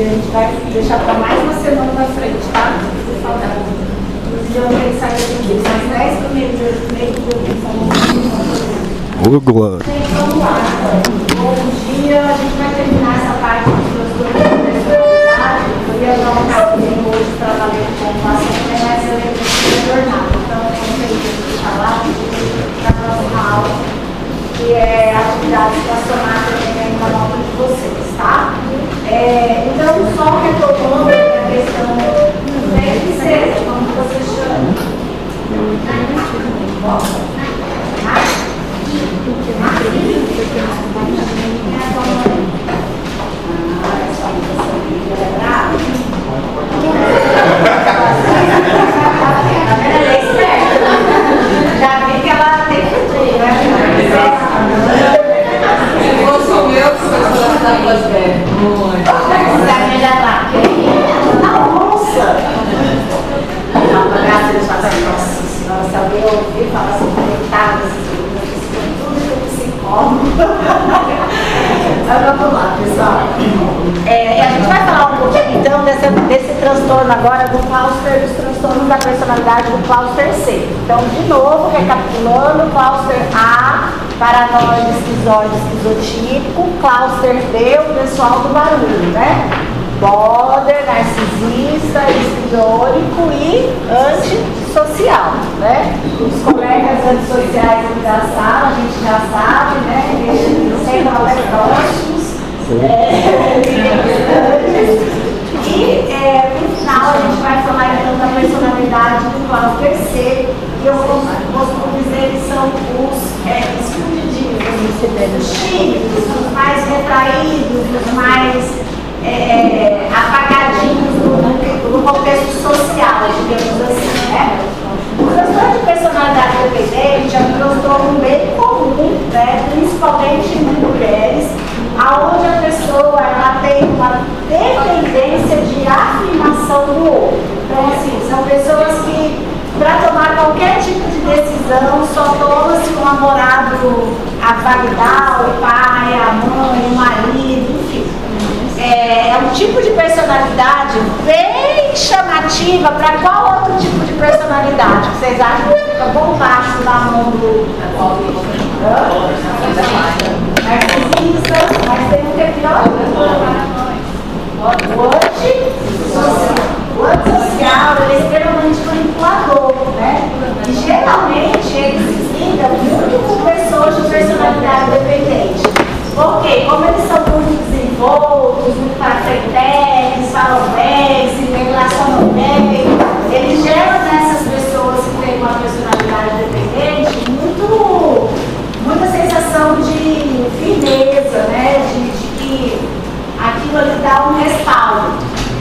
a gente vai deixar para mais uma semana na frente, tá? Inclusive, eu tenho que sair daqui, às 10 para meio de Ô, Glória. Gente, vamos lá. Bom dia, a gente vai terminar essa parte dos personalidade. Eu ia dar um caminho hoje para valer com a semana, mas eu ia ter jornada. Então, eu não sei o que falar na próxima aula, que é atividades para somar também na nota de vocês, tá? Então, só retomando a questão tem que ser, como você chama? Já vi que ela tem futuro, né? Se fosse o meu, se fosse o da pós-velha. Nossa! Graças a Deus, nossa senhora, se alguém ouvir falar assim, conectada, tudo que eu psicólogo. Mas vamos lá, pessoal. A gente vai falar um pouquinho, então, desse transtorno agora do cluster, dos transtornos da personalidade do cluster C. Então, de novo, recapitulando, cluster A, paranoide, esquizoide, esquizotípico, cluster B, o pessoal do barulho, né? Border, narcisista, esquizórico e antissocial, né? Os colegas antissociais da sala, a gente já sabe, né? Eles sempre mais próximos. E no final a gente vai falar então da personalidade do cluster C, e eu costumo dizer que são os escondidinhos, os tímidos, os mais retraídos, os mais apagadinhos no contexto social, digamos assim, né? O transtorno de personalidade dependente é um transtorno bem comum, né? Principalmente em mulheres, onde a pessoa ela tem uma dependência de afirmação do outro. Então, assim, são pessoas que, para tomar qualquer tipo de decisão, só toma se o namorado a validar, o pai, a mãe, o marido, enfim. É um tipo de personalidade bem chamativa para qual outro tipo de personalidade? Vocês acham que fica bombástico na mão do narcisista, mas tem um que é pior? O antissocial, ele é extremamente manipulador, né? E geralmente eles lidam muito com pessoas de personalidade dependente. Ok, como eles são muito desenvoltos, muito parafeteques, falam bem, se relacionam bem, eles geram nessas pessoas que têm uma personalidade dependente muita sensação de firmeza, né? De que aquilo ali dá um respaldo.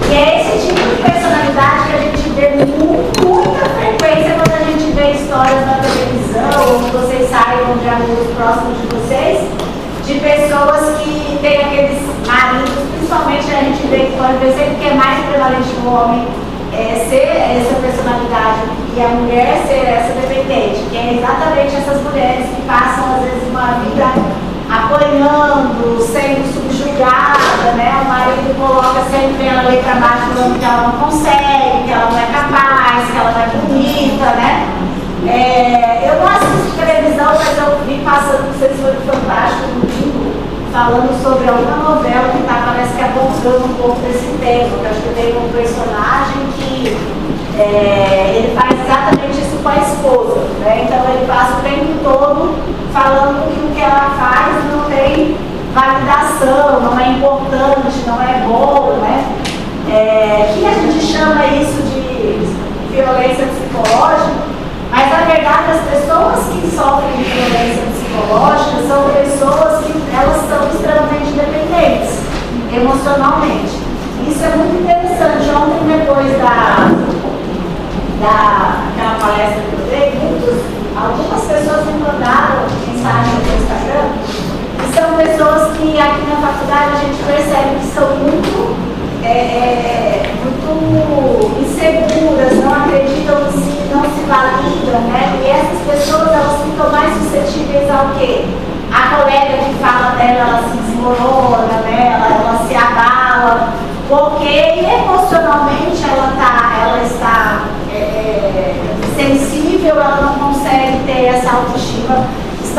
E é esse tipo de personalidade que a gente vê muita frequência quando a gente vê histórias na televisão, ou vocês saem de amigos próximos de vocês, de pessoas que têm aqueles maridos, principalmente a gente vê que pode ver sempre que é mais prevalente no homem ser essa personalidade e a mulher ser essa dependente, que é exatamente essas mulheres que passam às vezes uma vida apanhando, sendo subjugada, né? O marido coloca sempre ela ali para baixo falando que ela não consegue, que ela não é capaz, que ela não é bonita, né? Eu não assisto televisão, mas eu vi passando, não sei se foi fantástico, no domingo, falando sobre alguma novela que parece que abordando um pouco desse tema. Eu acho que tem um personagem que ele faz exatamente isso com a esposa, né? Então ele passa o tempo todo falando que o que ela faz não tem validação, não é importante, não é bom, né? Que a gente chama isso de violência psicológica. Mas, na verdade, as pessoas que sofrem de violência psicológica são pessoas que elas são extremamente dependentes emocionalmente. Isso é muito interessante. Ontem, depois daquela palestra que eu dei, algumas pessoas me mandaram mensagem no Instagram, que são pessoas que aqui na faculdade a gente percebe que são muito inseguras, não acreditam em si, não se validam, né? E essas pessoas, elas ficam mais suscetíveis ao quê? A colega que fala dela, ela se desmorona, né? Ela se abala. Por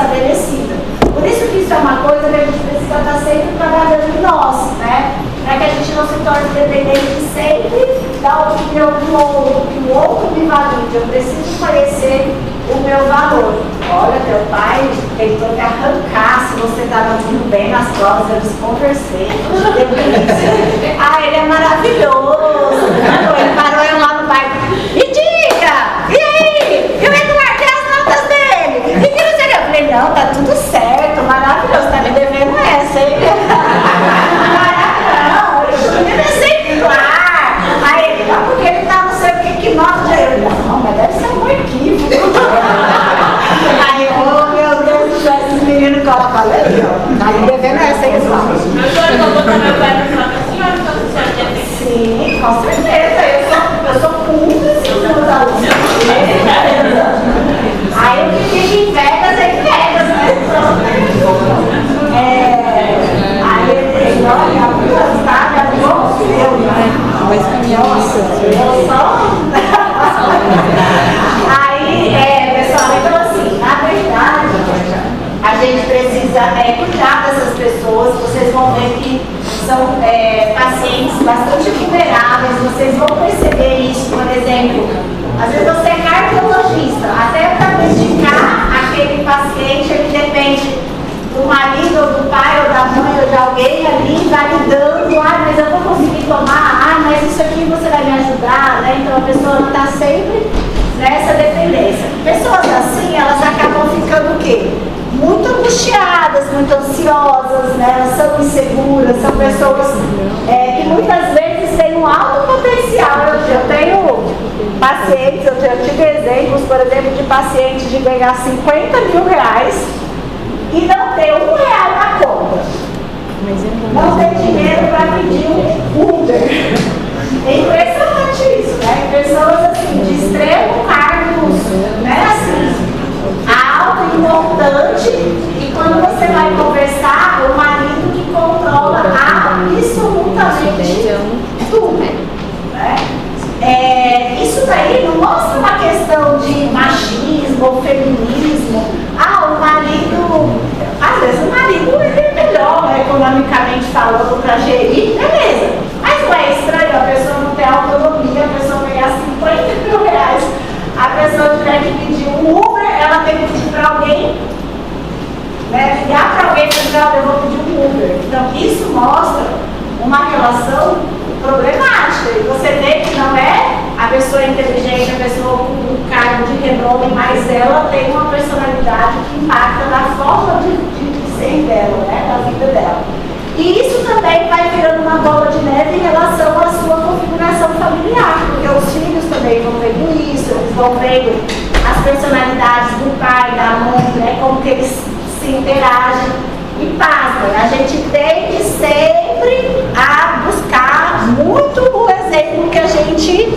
estabelecida. Por isso que isso é uma coisa que a gente precisa estar sempre trabalhando em nós, né? Para que a gente não se torne dependente sempre da opinião do outro, que o outro me valide. Eu preciso conhecer o meu valor. Olha, teu pai tentou te arrancar se você estava muito bem nas provas, eu desconversei. Ele é maravilhoso. Ele parou eu lá no bairro. Me diga! E aí? E o Eduardo, as notas dele? E que não sei o que? Eu falei, não, tá tudo certo, maravilhoso, tá me devendo essa, hein? Ele é sempre lá. Aí ele, não, porque ele tá não sei o que nota de eu. Não, mas deve ser um equívoco. Aí, oh meu Deus do céu, esses meninos colam pra ler, ó. Tá me devendo essa, hein, pessoal? Agora eu vou botar meu pai pra falar pra senhora, então a senhora quer ter. Sim, com certeza. Eu sou cúmplice dos meus alunos. Aí o que fica em Vegas é em Vegas, né? Aí ele, olha, tá, aí, pessoal, então assim, na verdade, a gente precisa cuidar dessas pessoas. Vocês vão ver que são pacientes bastante vulneráveis, vocês vão perceber isso, por exemplo, às vezes você é cardiologista, até para medicar aquele paciente, ele depende do marido, ou do pai, ou da mãe, ou de alguém ali validando, mas eu vou conseguir tomar, mas isso aqui você vai me ajudar, né? Então a pessoa está sempre nessa dependência. Pessoas assim, elas acabam ficando o quê? Muito angustiadas, muito ansiosas, né? Elas são inseguras, são pessoas que muitas vezes têm um alto potencial. Eu tenho pacientes, eu tive exemplos, por exemplo, de pacientes de ganhar 50 mil reais e não ter R$1 na conta. Não ter dinheiro para pedir um Uber. É impressionante isso, né? Pessoas assim, de extremo cargos, né? Assim, alto, importante, e quando você vai conversar, o marido que controla absolutamente tudo, né? Isso daí não mostra uma questão de machismo ou feminismo. O marido, às vezes o marido ele é melhor, né, economicamente falando, para gerir, beleza. Mas não é estranho a pessoa não ter autonomia, a pessoa ganhar 50 mil reais, a pessoa tiver que pedir um Uber, ela tem que pedir para alguém, né, ligar para alguém e dizer, eu vou pedir um Uber. Então isso mostra uma relação problemática. E você vê que não é a pessoa inteligente, a pessoa com um cargo de renome, mas ela tem uma personalidade que impacta na forma de ser dela, né, da vida dela. E isso também vai virando uma bola de neve em relação à sua configuração familiar, porque os filhos também vão vendo isso, eles vão vendo as personalidades do pai, da mãe, né, como que eles se interagem. E pasmem, a gente tem que sempre buscar muito o exemplo que a gente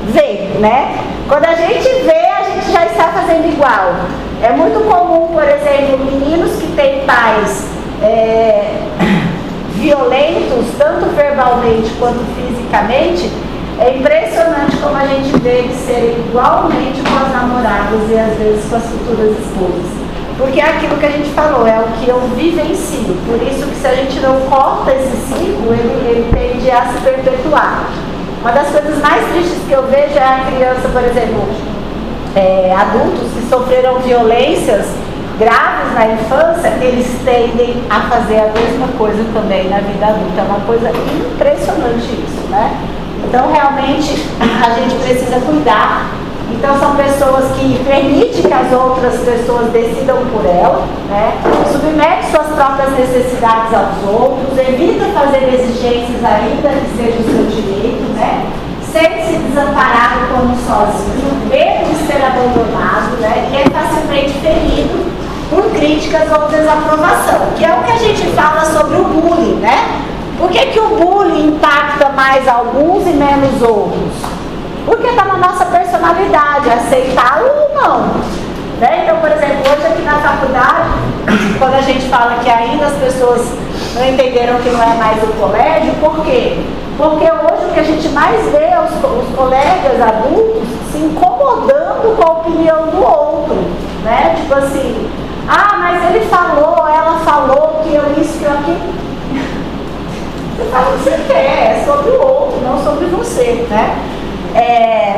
vê, né? Quando a gente vê, a gente já está fazendo igual. É muito comum, por exemplo, meninos que têm pais violentos, tanto verbalmente quanto fisicamente. É impressionante como a gente vê eles serem igualmente com as namoradas e às vezes com as futuras esposas. Porque é aquilo que a gente falou, é o que eu vivencio. Por isso que se a gente não corta esse ciclo, ele tende a se perpetuar. Uma das coisas mais tristes que eu vejo é a criança, por exemplo, adultos que sofreram violências graves na infância, eles tendem a fazer a mesma coisa também na vida adulta. É uma coisa impressionante isso, né? Então, realmente, a gente precisa cuidar. Então, são pessoas que permitem que as outras pessoas decidam por ela, né? Submete suas próprias necessidades aos outros, evita fazer exigências ainda que seja o seu direito, né? Sente-se desamparado como sozinho, medo de ser abandonado, né? E é facilmente ferido por críticas ou desaprovação, que é o que a gente fala sobre o bullying, né? Por que o bullying impacta mais alguns e menos outros? Porque está na nossa personalidade, aceitá-lo ou não. Né? Então, por exemplo, hoje aqui na faculdade, quando a gente fala que ainda as pessoas não entenderam que não é mais o colégio, por quê? Porque hoje o que a gente mais vê é os colegas adultos se incomodando com a opinião do outro. Né? Tipo assim, Ah, mas ele falou, ela falou que eu isso, que eu aquilo. Você fala o que você quer, é sobre o outro, não sobre você, né?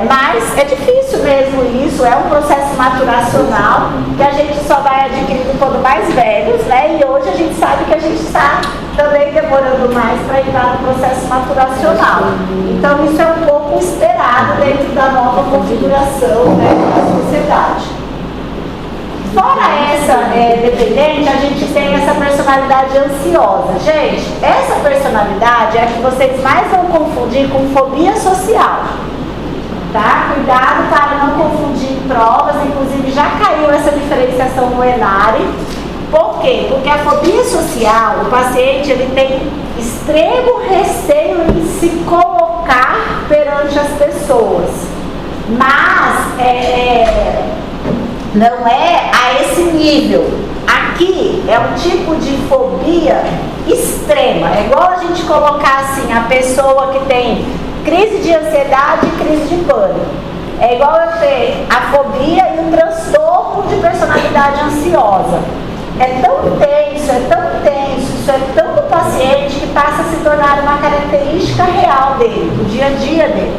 Mas é difícil mesmo isso, é um processo maturacional que a gente só vai adquirindo quando mais velhos, né? E hoje a gente sabe que a gente está também demorando mais para entrar no processo maturacional. Então isso é um pouco esperado dentro da nova configuração, né, da sociedade. Fora essa dependente, a gente tem essa personalidade ansiosa. Gente, essa personalidade é a que vocês mais vão confundir com fobia social. Tá? Cuidado para não confundir provas, inclusive já caiu essa diferenciação no ENARE. Por quê? Porque a fobia social, o paciente ele tem extremo receio em se colocar perante as pessoas. Mas não é a esse nível. Aqui é um tipo de fobia extrema. É igual a gente colocar assim, a pessoa que tem crise de ansiedade e crise de pânico. É igual eu ter a fobia e o transtorno de personalidade ansiosa. É tão tenso, isso é tão do paciente que passa a se tornar uma característica real dele, do dia a dia dele.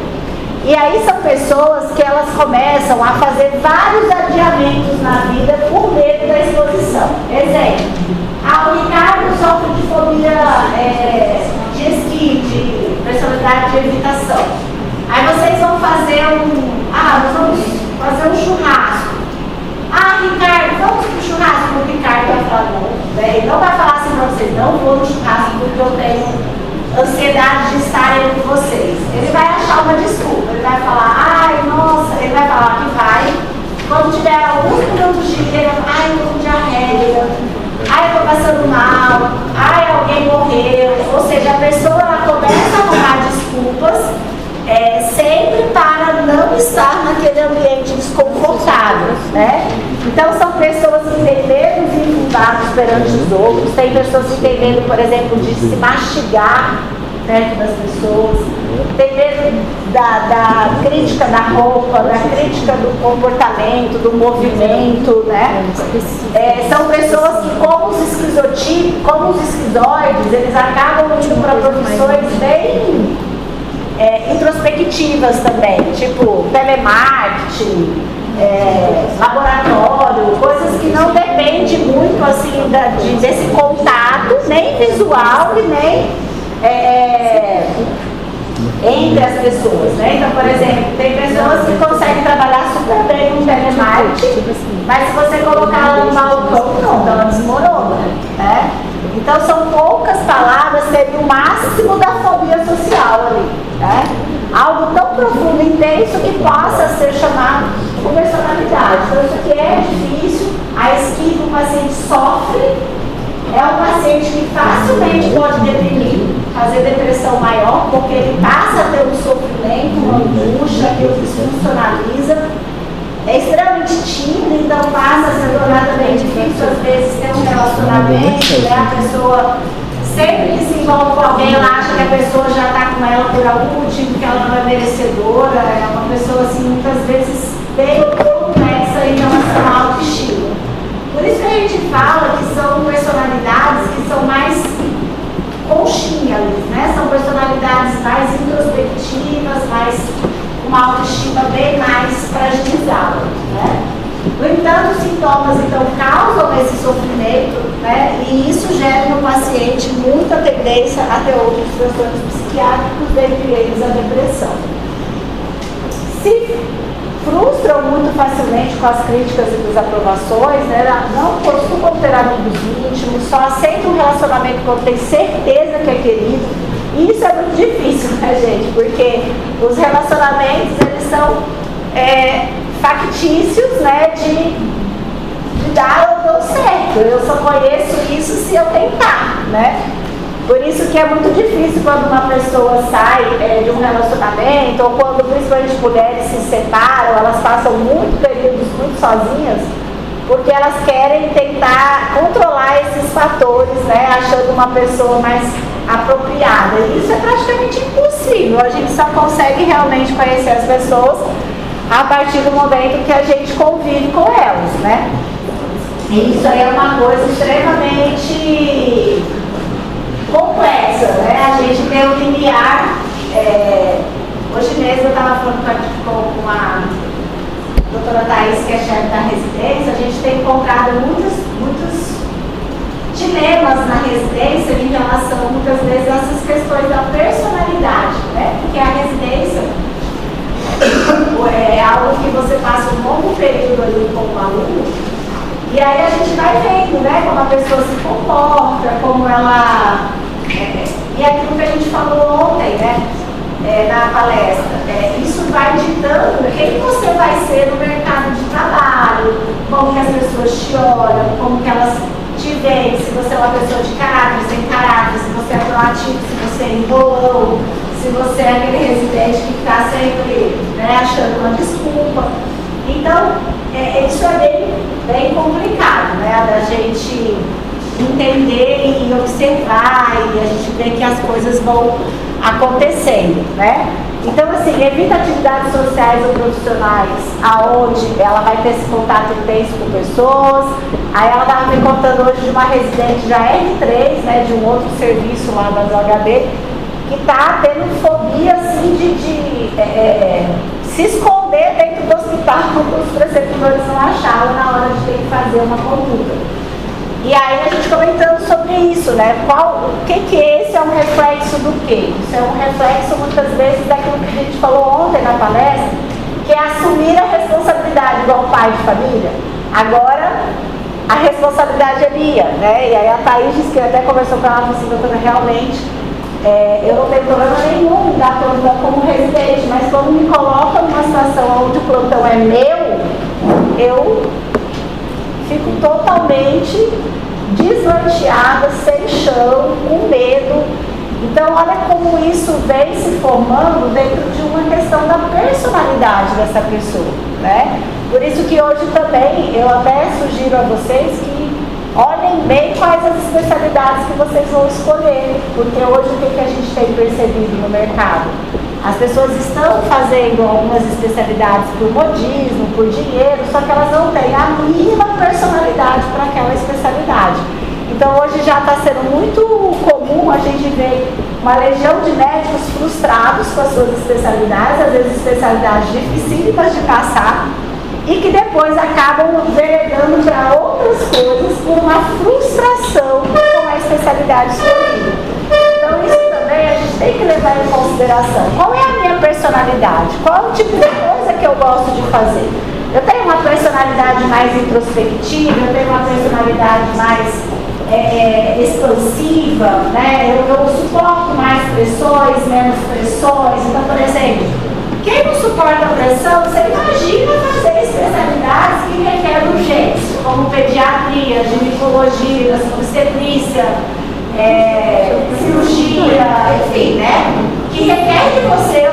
E aí são pessoas que elas começam a fazer vários adiamentos na vida por medo da exposição. Exemplo, o Ricardo sofre de fobia de esqui, de personalidade de evitação. Aí vocês vão fazer nós vamos fazer um churrasco. Ricardo, vamos pro churrasco. O Ricardo vai falar, não, ele não vai falar assim pra vocês, não vou no churrasco porque eu tenho ansiedade de estar entre vocês. Ele vai achar uma desculpa, ele vai falar, ele vai falar que vai. Quando tiver alguns minutos de dia, eu tô com diarreia, eu tô passando mal, alguém morreu. Ou seja, a pessoa ela começa a arrumar desculpas sempre para não estar naquele ambiente desconfortável, né? Então são pessoas que têm medos infundados perante os outros, tem pessoas que têm medo, por exemplo, de se mastigar perto das pessoas, tem medo da crítica da roupa, da crítica do comportamento, do movimento, né? São pessoas que, como os esquizoides, eles acabam indo para profissões bem introspectivas também, tipo telemarketing, laboratório, coisas que não dependem muito assim desse contato, nem visual e nem entre as pessoas, né? Então, por exemplo, tem pessoas que conseguem trabalhar super bem no telemarketing, mas se você colocar ela no balcão, não, ela desmorona, né? Então são poucas palavras, seria o máximo da fobia social ali, né? Algo tão profundo e intenso que possa ser chamado de personalidade. Então isso aqui é difícil, a esquiva o paciente sofre, é um paciente que facilmente pode deprimir, fazer depressão maior, porque ele passa a ter um sofrimento, uma angústia, que o desfuncionaliza. É extremamente tímido, então passa a se tornar também difícil, às vezes, ter um relacionamento, né? A pessoa, sempre que se envolve com alguém, ela acha que a pessoa já está com ela por algum motivo, que ela não é merecedora, é uma pessoa, assim, muitas vezes bem complexa em relação à autoestima. Por isso que a gente fala que são personalidades que são mais conchinhas, né? São personalidades mais introspectivas, mais uma autoestima bem mais fragilizada, né? No entanto, os sintomas então causam esse sofrimento, né? E isso gera no paciente muita tendência a ter outros transtornos psiquiátricos, dentre eles a depressão. Se frustram muito facilmente com as críticas e desaprovações, né? Não costumam ter amigos íntimos, só aceitam um relacionamento quando tem certeza que é querido. E isso é muito difícil, né, gente? Porque os relacionamentos, eles são factícios, né, de dar ou não certo. Eu só conheço isso se eu tentar, né? Por isso que é muito difícil quando uma pessoa sai de um relacionamento, ou quando principalmente mulheres se separam, elas passam muito períodos muito sozinhas, porque elas querem tentar controlar esses fatores, né, achando uma pessoa mais apropriada. E isso é praticamente impossível. A gente só consegue realmente conhecer as pessoas a partir do momento que a gente convive com elas, né? E isso aí é uma coisa extremamente complexa, né? A gente tem um limiar. Hoje mesmo eu estava falando com a doutora Thaís, que é chefe da residência. A gente tem encontrado muitos dilemas na residência em relação, muitas vezes, a essas questões da personalidade, né? Porque a residência é algo que você passa um longo período ali com o aluno, e aí a gente vai vendo, né, como a pessoa se comporta, como ela... e aquilo que a gente falou ontem, né, na palestra, isso vai ditando quem você vai ser no mercado de trabalho, como que as pessoas te olham, como que elas te veem, se você é uma pessoa de caráter, sem caráter, se você é proativo, se você é enrolão, se você é aquele residente que está sempre, né, achando uma desculpa. Então, isso é bem complicado, né, da gente entender e observar, e a gente vê que as coisas vão acontecendo, né? Então, assim, evita atividades sociais ou profissionais aonde ela vai ter esse contato intenso com pessoas. Aí ela estava me contando hoje de uma residente já R3, né, de um outro serviço lá da DHB, que está tendo fobia, assim, de se esconder dentro do hospital porque os preceptores não achavam na hora de ter que fazer uma conduta. E aí a gente comentando sobre isso, né? O que esse é um reflexo do quê? Isso é um reflexo, muitas vezes, daquilo que a gente falou ontem na palestra, que é assumir a responsabilidade igual pai de família. Agora, a responsabilidade é minha, né? E aí a Thaís disse que até conversou com ela, falou assim, doutora, realmente, eu não tenho problema nenhum em dar plantão como residente, mas quando me coloca numa situação onde o plantão é meu, eu fico totalmente desnorteada, sem chão, com medo. Então, olha como isso vem se formando dentro de uma questão da personalidade dessa pessoa, né? Por isso que hoje também, eu até sugiro a vocês que olhem bem quais as especialidades que vocês vão escolher, porque hoje o que a gente tem percebido no mercado? As pessoas estão fazendo algumas especialidades por modismo, por dinheiro, só que elas não têm a mínima personalidade para aquela especialidade. Então hoje já está sendo muito comum a gente ver uma legião de médicos frustrados com as suas especialidades, às vezes especialidades dificílimas de passar, e que depois acabam veredando para outras coisas por uma frustração com a especialidade escolhida. Então isso também a gente tem que levar em consideração. Qual é a minha personalidade? Qual é o tipo de coisa que eu gosto de fazer? Eu tenho uma personalidade mais introspectiva, eu tenho uma personalidade mais expansiva, né? Eu suporto mais pressões, menos pressões. Então, por exemplo, quem não suporta pressão, você imagina fazer especialidades que requerem urgência, como pediatria, ginecologia, obstetrícia, cirurgia, enfim, né? Que requer de você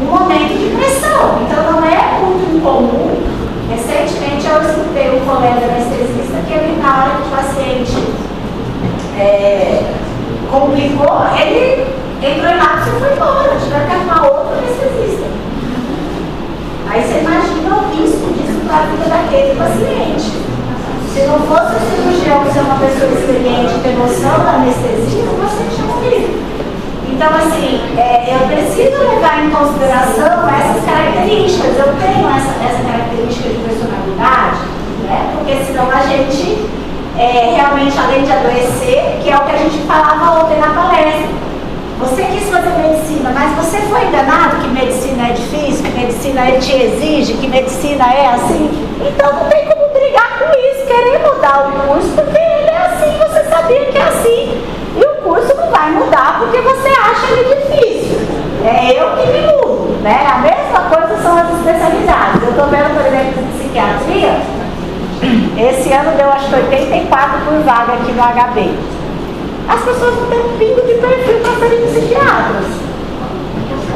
um momento de pressão. Então não é muito incomum. Recentemente eu escutei um colega anestesista que ele, na hora que o paciente complicou, ele entrou em lápis e foi embora, tiveram que arrumar outro anestesista. Aí você imagina o risco disso para a vida daquele paciente. Se não fosse o cirurgião ser uma pessoa experiente, ter noção da anestesia, o paciente tinha morrido. Então, assim, eu preciso levar em consideração essas características. Eu tenho essa característica de personalidade, né? Porque senão a gente, realmente, além de adoecer, que é o que a gente falava ontem na palestra, você quis fazer medicina, mas você foi enganado que medicina é difícil, que medicina te exige, que medicina é assim? Então não tem como brigar com isso, querer mudar o curso, porque ele é assim, você sabia que é assim. E o curso não vai mudar porque você acha ele difícil. É eu que me mudo, né? A mesma coisa são as especialidades. Eu estou vendo, por exemplo, de psiquiatria, esse ano deu acho que 84 por vaga aqui no HB. As pessoas não têm um pingo de perfil para serem psiquiatras.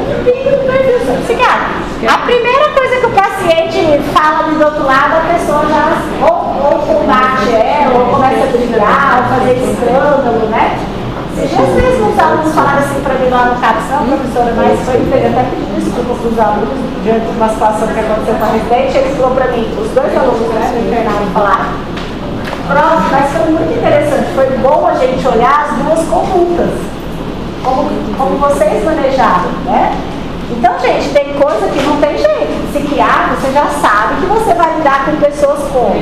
Um pingo de perfil para ser psiquiatra. A primeira coisa que o paciente fala do outro lado, a pessoa já ou combate ela, ou começa a brigar, ou fazer escândalo, né? Esses dias mesmo os alunos falaram assim para mim lá no CAPS, não, professora, mas foi até pedir desculpa para os alunos diante de uma situação que aconteceu com a residente. Ele falou para mim, os dois alunos, né, do internado, falaram: Pronto, mas foi muito interessante. Foi bom a gente olhar as duas condutas, como vocês manejaram, né? Então, gente, tem coisa que não tem jeito. Psiquiatra, você já sabe que você vai lidar com pessoas como?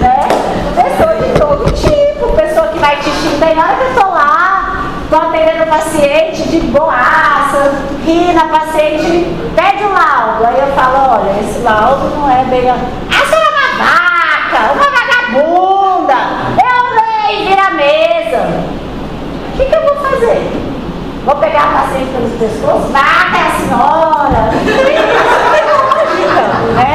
Né? Pessoa de todo tipo, pessoa que vai te xingar. Na hora que eu tô lá, tô atendendo o paciente de boaça, ri na paciente, pede um laudo. Aí eu falo, olha, esse laudo não é bem... Ah, você é uma vaca, uma vagabunda, eu nem vira a mesa. O que eu vou fazer? Vou pegar a paciente pelos pescoços, vaca é a senhora. Né?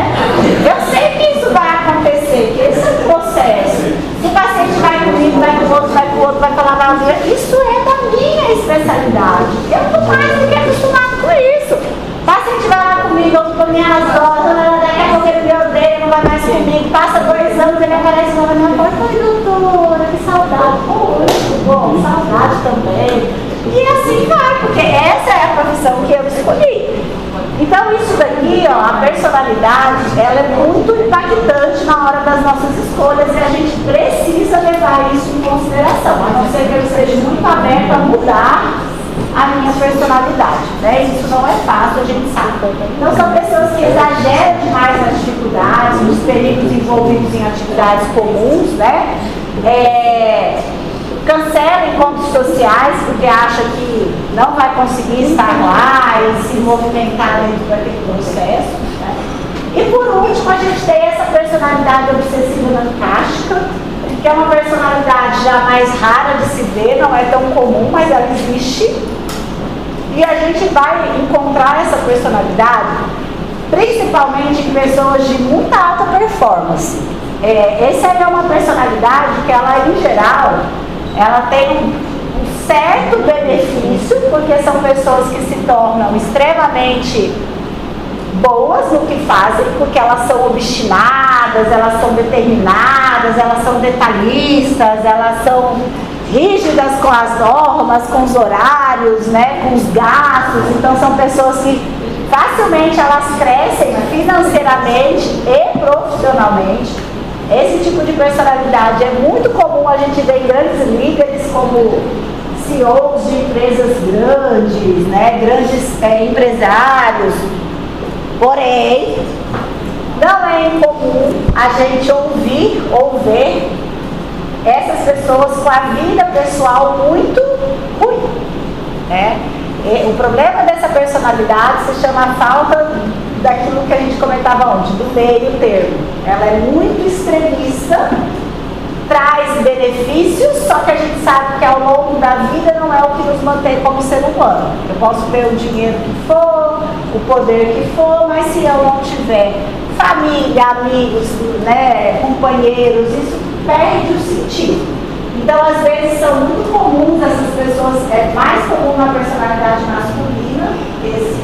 Eu sei que isso vai acontecer, que esse é o processo. Se o paciente vai comigo, vai com o outro, vai com o outro, vai falar mal dele, isso é da minha especialidade. Eu estou mais do que acostumado com isso. O paciente vai lá comigo, eu com minhas doses, daqui a pouco ele me odeia, não vai mais comigo. Passa 2 anos, ele aparece na minha porta, oi doutora, que saudade. Muito bom, saudade também. E assim vai, porque essa é a profissão que eu escolhi. Então isso daqui, ó, a personalidade, ela é muito impactante na hora das nossas escolhas e a gente precisa levar isso em consideração, a não ser que eu esteja muito aberto a mudar a minha personalidade, né? Isso não é fácil, a gente sabe. Então são pessoas que exageram demais nas dificuldades, nos perigos envolvidos em atividades comuns, né? Cancela encontros sociais porque acha que não vai conseguir estar lá e se movimentar dentro daquele processo, né? E por último, a gente tem essa personalidade obsessiva narcástica, que é uma personalidade já mais rara de se ver, não é tão comum, mas ela existe. E a gente vai encontrar essa personalidade principalmente em pessoas de muita alta performance. Essa é uma personalidade que ela, em geral, ela tem um certo benefício, porque são pessoas que se tornam extremamente boas no que fazem, porque elas são obstinadas, elas são determinadas, elas são detalhistas, elas são rígidas com as normas, com os horários, né, com os gastos. Então são pessoas que facilmente elas crescem financeiramente e profissionalmente. Esse tipo de personalidade é muito comum a gente ver em grandes líderes como CEOs de empresas grandes, né, grandes empresários. Porém, não é incomum a gente ouvir ou ver essas pessoas com a vida pessoal muito ruim, né? O problema dessa personalidade se chama a falta daquilo que a gente comentava ontem, do meio termo. Ela é muito extremista, traz benefícios, só que a gente sabe que ao longo da vida não é o que nos mantém como ser humano. Eu posso ter o dinheiro que for, o poder que for, mas se eu não tiver família, amigos, né, companheiros, isso perde o sentido. Então, às vezes, são muito comuns essas pessoas, é mais comum na personalidade masculina, esses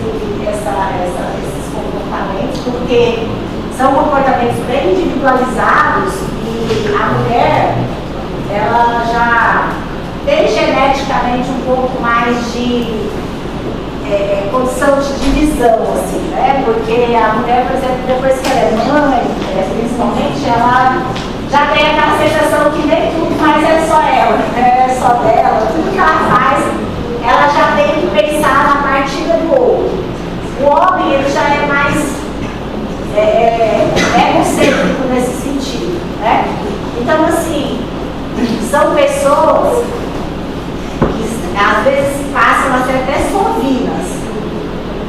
comportamentos, porque são comportamentos bem individualizados e a mulher, ela já tem geneticamente um pouco mais de condição de divisão, assim, né? Porque a mulher, por exemplo, depois que ela é mãe, principalmente, ela já tem aquela sensação que nem tudo mais é só ela, é só dela, tudo que ela faz, ela já tem que pensar na partida do outro. O homem, ele já é mais egocêntrico nesse sentido, né? Então, assim, são pessoas que às vezes passam a ser até sovinas,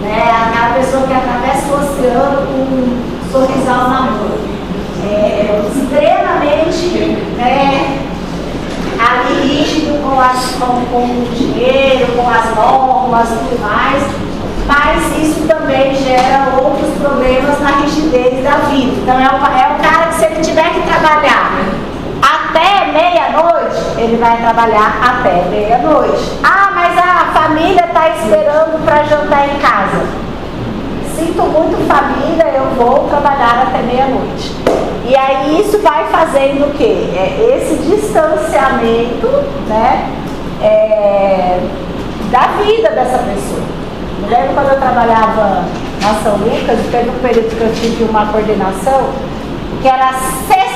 né? Aquela pessoa que atravessa o oceano com um sorrisal na mão. Extremamente ali rígido com o dinheiro, com as normas e tudo mais, mas isso também gera outros problemas na rigidez da vida. Então é o cara que, se ele tiver que trabalhar até meia-noite, ele vai trabalhar até meia-noite. Ah, mas a família está esperando para jantar em casa. Sinto muito, família, eu vou trabalhar até meia-noite. E aí isso vai fazendo o quê? Esse distanciamento, né, da vida dessa pessoa. Me lembro quando eu trabalhava na São Lucas, teve um período que eu tive uma coordenação que era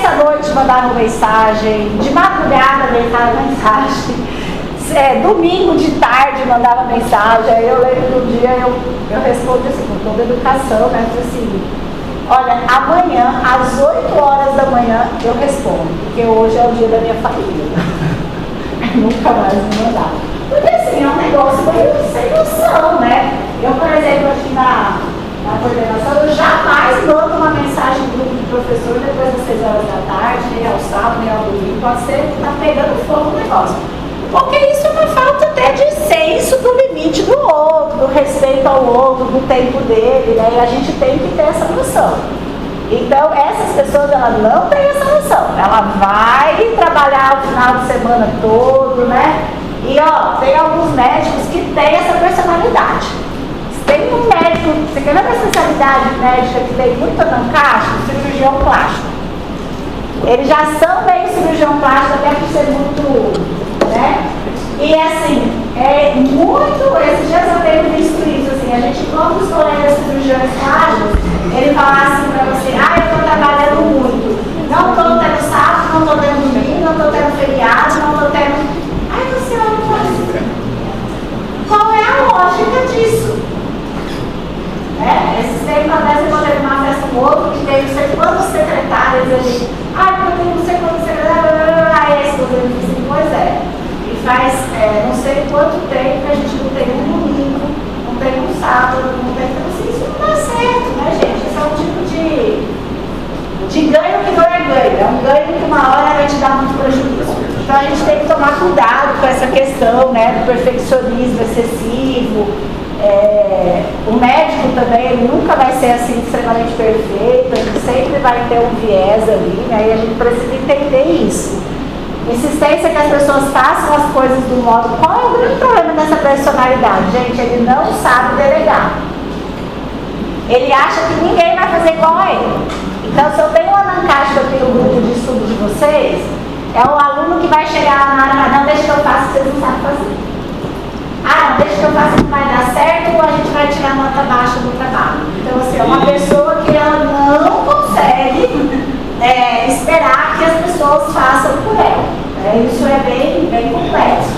terça-noite mandavam mensagem, de madrugada mandavam mensagem, domingo de tarde mandava mensagem. Aí eu lembro que um dia eu respondi assim, com toda educação, né? Eu disse assim, olha, amanhã, às 8 horas da manhã, eu respondo, porque hoje é o dia da minha família. Nunca mais me mandava. Porque assim, é um negócio meio sem noção, né? Eu, por exemplo, aqui na coordenação, eu jamais mando uma mensagem no grupo de professor depois das 6 horas da tarde, nem ao sábado, nem ao domingo, pode ser que tá pegando fogo o negócio. Porque isso é uma falta até de senso do limite do outro, do respeito ao outro, do tempo dele, né? E a gente tem que ter essa noção. Então, essas pessoas, elas não têm essa noção. Ela vai trabalhar o final de semana todo, né? E, ó, tem alguns médicos que têm essa personalidade. Tem um médico, você quer ver uma especialidade médica que tem muito anancastro? Cirurgião plástico. Eles já são meio cirurgião plástico, até por ser muito... né? E assim, esses dias eu tenho visto isso, assim, a gente encontra os colegas cirurgiões plásticos, ele fala assim pra você, eu tô trabalhando muito, não tô tendo sábado, não tô tendo domingo, não tô tendo feriado, não tô tendo... Aí você olha e fala assim, qual é a lógica disso? Esses tempos atrás eu mandei numa festa com outro, que tem não sei quantos secretários ali, porque eu tenho não sei quantos secretários, aí esse governo disse assim, pois é. Faz não sei quanto tempo que a gente não tem um domingo, não tem um sábado, não tem... Então, assim, isso não dá certo, né, gente? Isso é um tipo de ganho que não é ganho. É um ganho que uma hora vai te dar muito prejuízo. Então, a gente tem que tomar cuidado com essa questão, né, do perfeccionismo excessivo. O médico também, ele nunca vai ser assim extremamente perfeito, a gente sempre vai ter um viés ali, né, e a gente precisa entender isso. Insistência que as pessoas façam as coisas do modo... Qual é o grande problema dessa personalidade? Gente, ele não sabe delegar. Ele acha que ninguém vai fazer igual a ele. Então, se eu tenho um anancastro aqui no grupo de estudo de vocês, é o aluno que vai chegar lá na área, não, deixa que eu faço, vocês não sabem fazer. Não, deixa que eu faço, que vai dar certo, ou a gente vai tirar nota baixa do trabalho. Então, assim, é uma pessoa que ela não consegue... esperar que as pessoas façam por ela. Isso é bem complexo.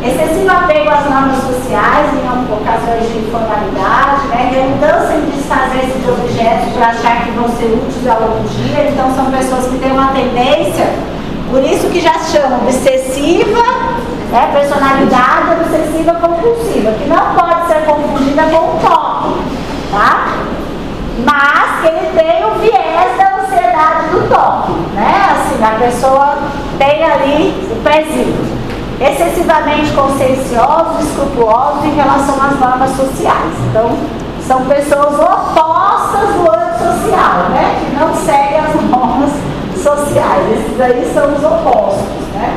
Excessivo apego às normas sociais em ocasiões de informalidade, redundância em desfazer-se de objetos por achar que vão ser úteis ao longo do dia. Então são pessoas que têm uma tendência, por isso que já se chama obsessiva, personalidade obsessiva compulsiva, que não pode ser confundida com o toque, tá? Mas que ele tem o viés da ansiedade do toque, né? Assim, a pessoa tem ali o pezinho. Excessivamente conscienciosos, escrupulosos em relação às normas sociais. Então, são pessoas opostas do antissocial, né? Que não seguem as normas sociais. Esses aí são os opostos, né?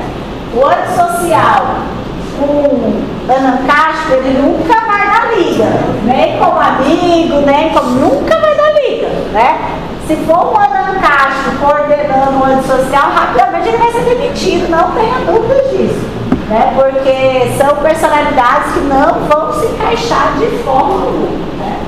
O antissocial, o anancastro, ele nunca vai dar liga, nem como amigo, nem como... nunca vai dar liga, né? Se for um anancastro coordenando o antissocial, rapidamente ele vai ser demitido, não tenha dúvida disso, né? Porque são personalidades que não vão se encaixar de forma alguma, né?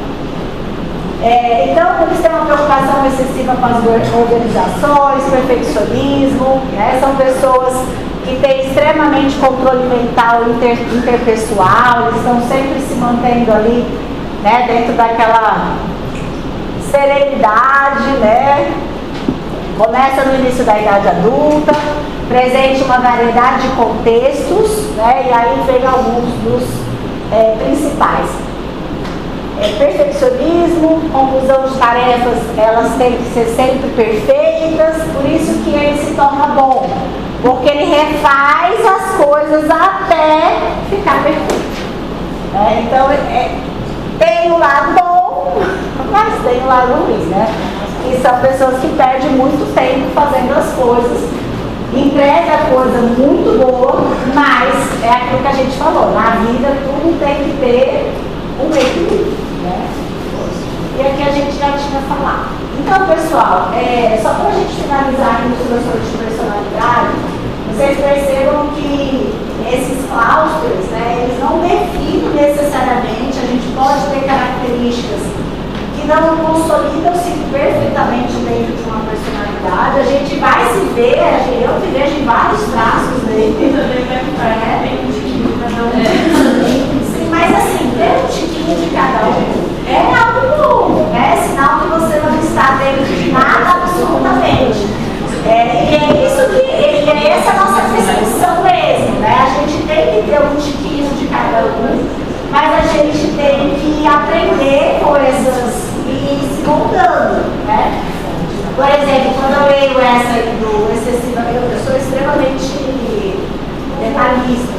Então, eles têm uma preocupação excessiva com as organizações, perfeccionismo, né? São pessoas que têm extremamente controle mental interpessoal, eles estão sempre se mantendo ali, né, dentro daquela serenidade, né? Começa no início da idade adulta, presente uma variedade de contextos, né? E aí vem alguns dos principais. Perfeccionismo, conclusão de tarefas, elas têm que ser sempre perfeitas, por isso que ele se torna bom, porque ele refaz as coisas até ficar perfeito. Então, tem o lado bom, mas tem o lado ruim, né? E são pessoas que perdem muito tempo fazendo as coisas, entrega a coisa muito boa, mas é aquilo que a gente falou, na vida tudo tem que ter um equilíbrio, né? E aqui a gente já tinha falado. Então, pessoal, só para a gente finalizar aqui sobre a personalidade, vocês percebam que esses clausters, né, eles não definem necessariamente, a gente pode ter características que não consolidam-se perfeitamente dentro de uma personalidade, personalidade, a gente vai se ver, eu te vejo em vários traços dele. Sim, mas assim, ter um tiquinho de cada um é algo bom, né? Sinal que você não está dentro de nada absolutamente. E é isso que é essa a nossa percepção mesmo, né? A gente tem que ter um tiquinho de cada um, mas a gente tem que aprender coisas e se moldando, né? Por exemplo, quando eu leio essa do excessivo, eu sou extremamente detalhista,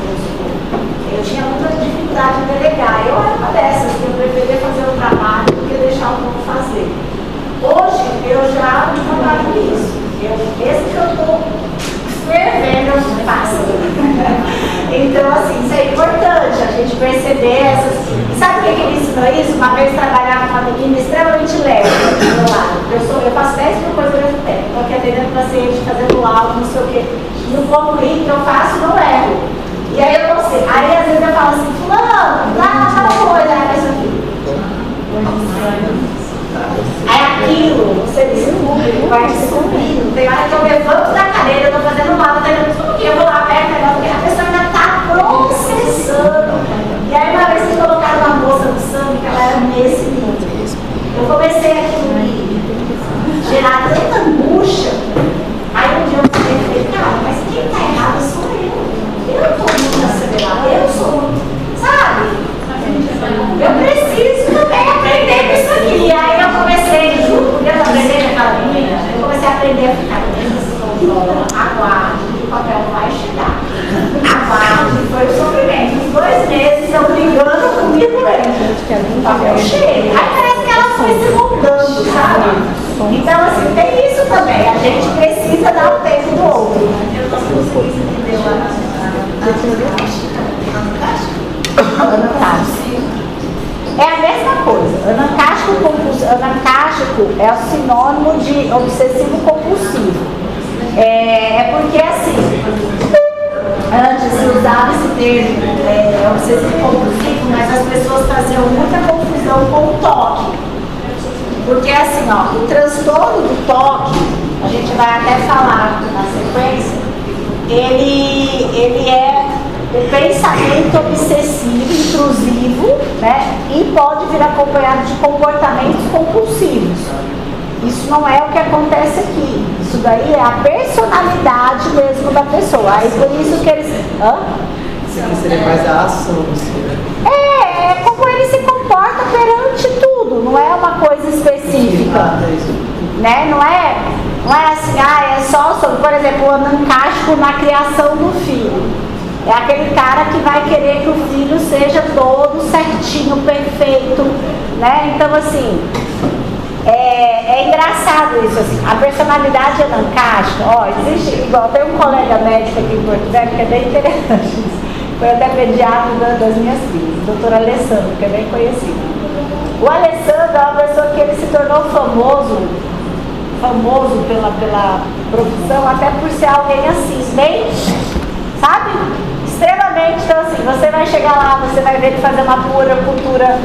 eu tinha muita dificuldade em delegar. Eu era uma dessas, que eu preferia fazer o trabalho do que deixar o povo fazer. Hoje, eu já não trabalho nisso. Mesmo que eu estou fervendo, eu não faço. Então, assim, isso é importante, a gente perceber essas... Sabe o que me ensinou isso? Uma vez trabalhar com uma menina extremamente leve do meu lado. Eu faço 10 mil coisas ao mesmo tempo. Estou aqui atendendo paciente, fazendo laudo, não sei o quê. No concluir que eu faço, não erro. E aí eu não sei. Aí às vezes eu falo assim, fulano, lá, tal coisa, aí a pessoa aqui. Aí aquilo, o serviço público vai subindo. Tem hora que eu levanto da cadeira, eu estou fazendo mal, eu vou lá perto, porque a pessoa ainda está processando. E aí uma vez que colocaram uma moça no sangue, que ela era nesse nível. Eu comecei a gerar tanta angústia. Aí um dia eu falei, cara, mas quem está errado sou eu. Eu estou muito acelerada, eu sou, sabe? Eu preciso também aprender com isso aqui. E aí eu comecei, junto com Deus, aprender com aquela menina, eu comecei a aprender a ficar aguarde, que o papel não vai chegar. Aguarde, foi o sofrimento. Uns 2 meses eu brigando comigo mesmo. O papel chega. Aí parece que ela foi se moldando, sabe? Então, assim, tem isso também. A gente precisa dar o tempo do outro. Eu não consegui entender lá na é a mesma coisa. Anancástico é o sinônimo de obsessivo compulsivo. É porque assim, antes se usava esse termo obsessivo compulsivo, mas as pessoas faziam muita confusão com o toque. Porque assim, ó, o transtorno do toque, a gente vai até falar na sequência, ele é o pensamento obsessivo, intrusivo, né? E pode vir acompanhado de comportamentos compulsivos. Isso não é o que acontece aqui. Isso daí é a personalidade mesmo da pessoa. Aí por isso que eles... Isso aqui seria mais a ação, assim, né? É como ele se comporta perante tudo, não é uma coisa específica. Né? Não é assim, é só sobre, por exemplo, o anancástico na criação do filho. É aquele cara que vai querer que o filho seja todo certinho, perfeito, né? Então, assim, é engraçado isso, assim. A personalidade anancástica, existe, igual, tem um colega médico aqui em Porto Velho que é bem interessante. Foi até pediatra das minhas filhas, o doutor Alessandro, que é bem conhecido. O Alessandro é uma pessoa que ele se tornou famoso pela profissão, até por ser alguém assim, bem, sabe? Extremamente, então assim, você vai chegar lá, você vai ver ele fazer uma cultura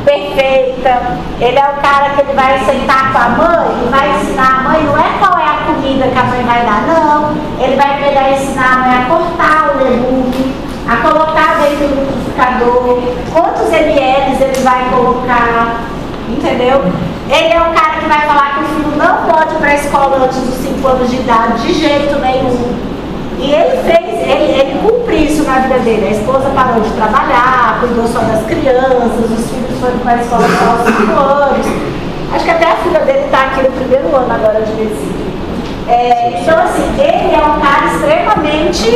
perfeita. Ele é o cara que ele vai sentar com a mãe e vai ensinar a mãe, não é qual é a comida que a mãe vai dar, não. Ele vai pegar e ensinar a mãe a cortar o legume, a colocar dentro do liquidificador, quantos ml ele vai colocar, entendeu? Ele é o cara que vai falar que o filho não pode ir para a escola antes dos 5 anos de idade, de jeito nenhum. E ele cumpriu isso na vida dele. A esposa parou de trabalhar, cuidou só das crianças, os filhos foram para a escola só aos 5 anos. Acho que até a filha dele está aqui no 1º ano agora de medicina. Então, assim, ele é um cara extremamente...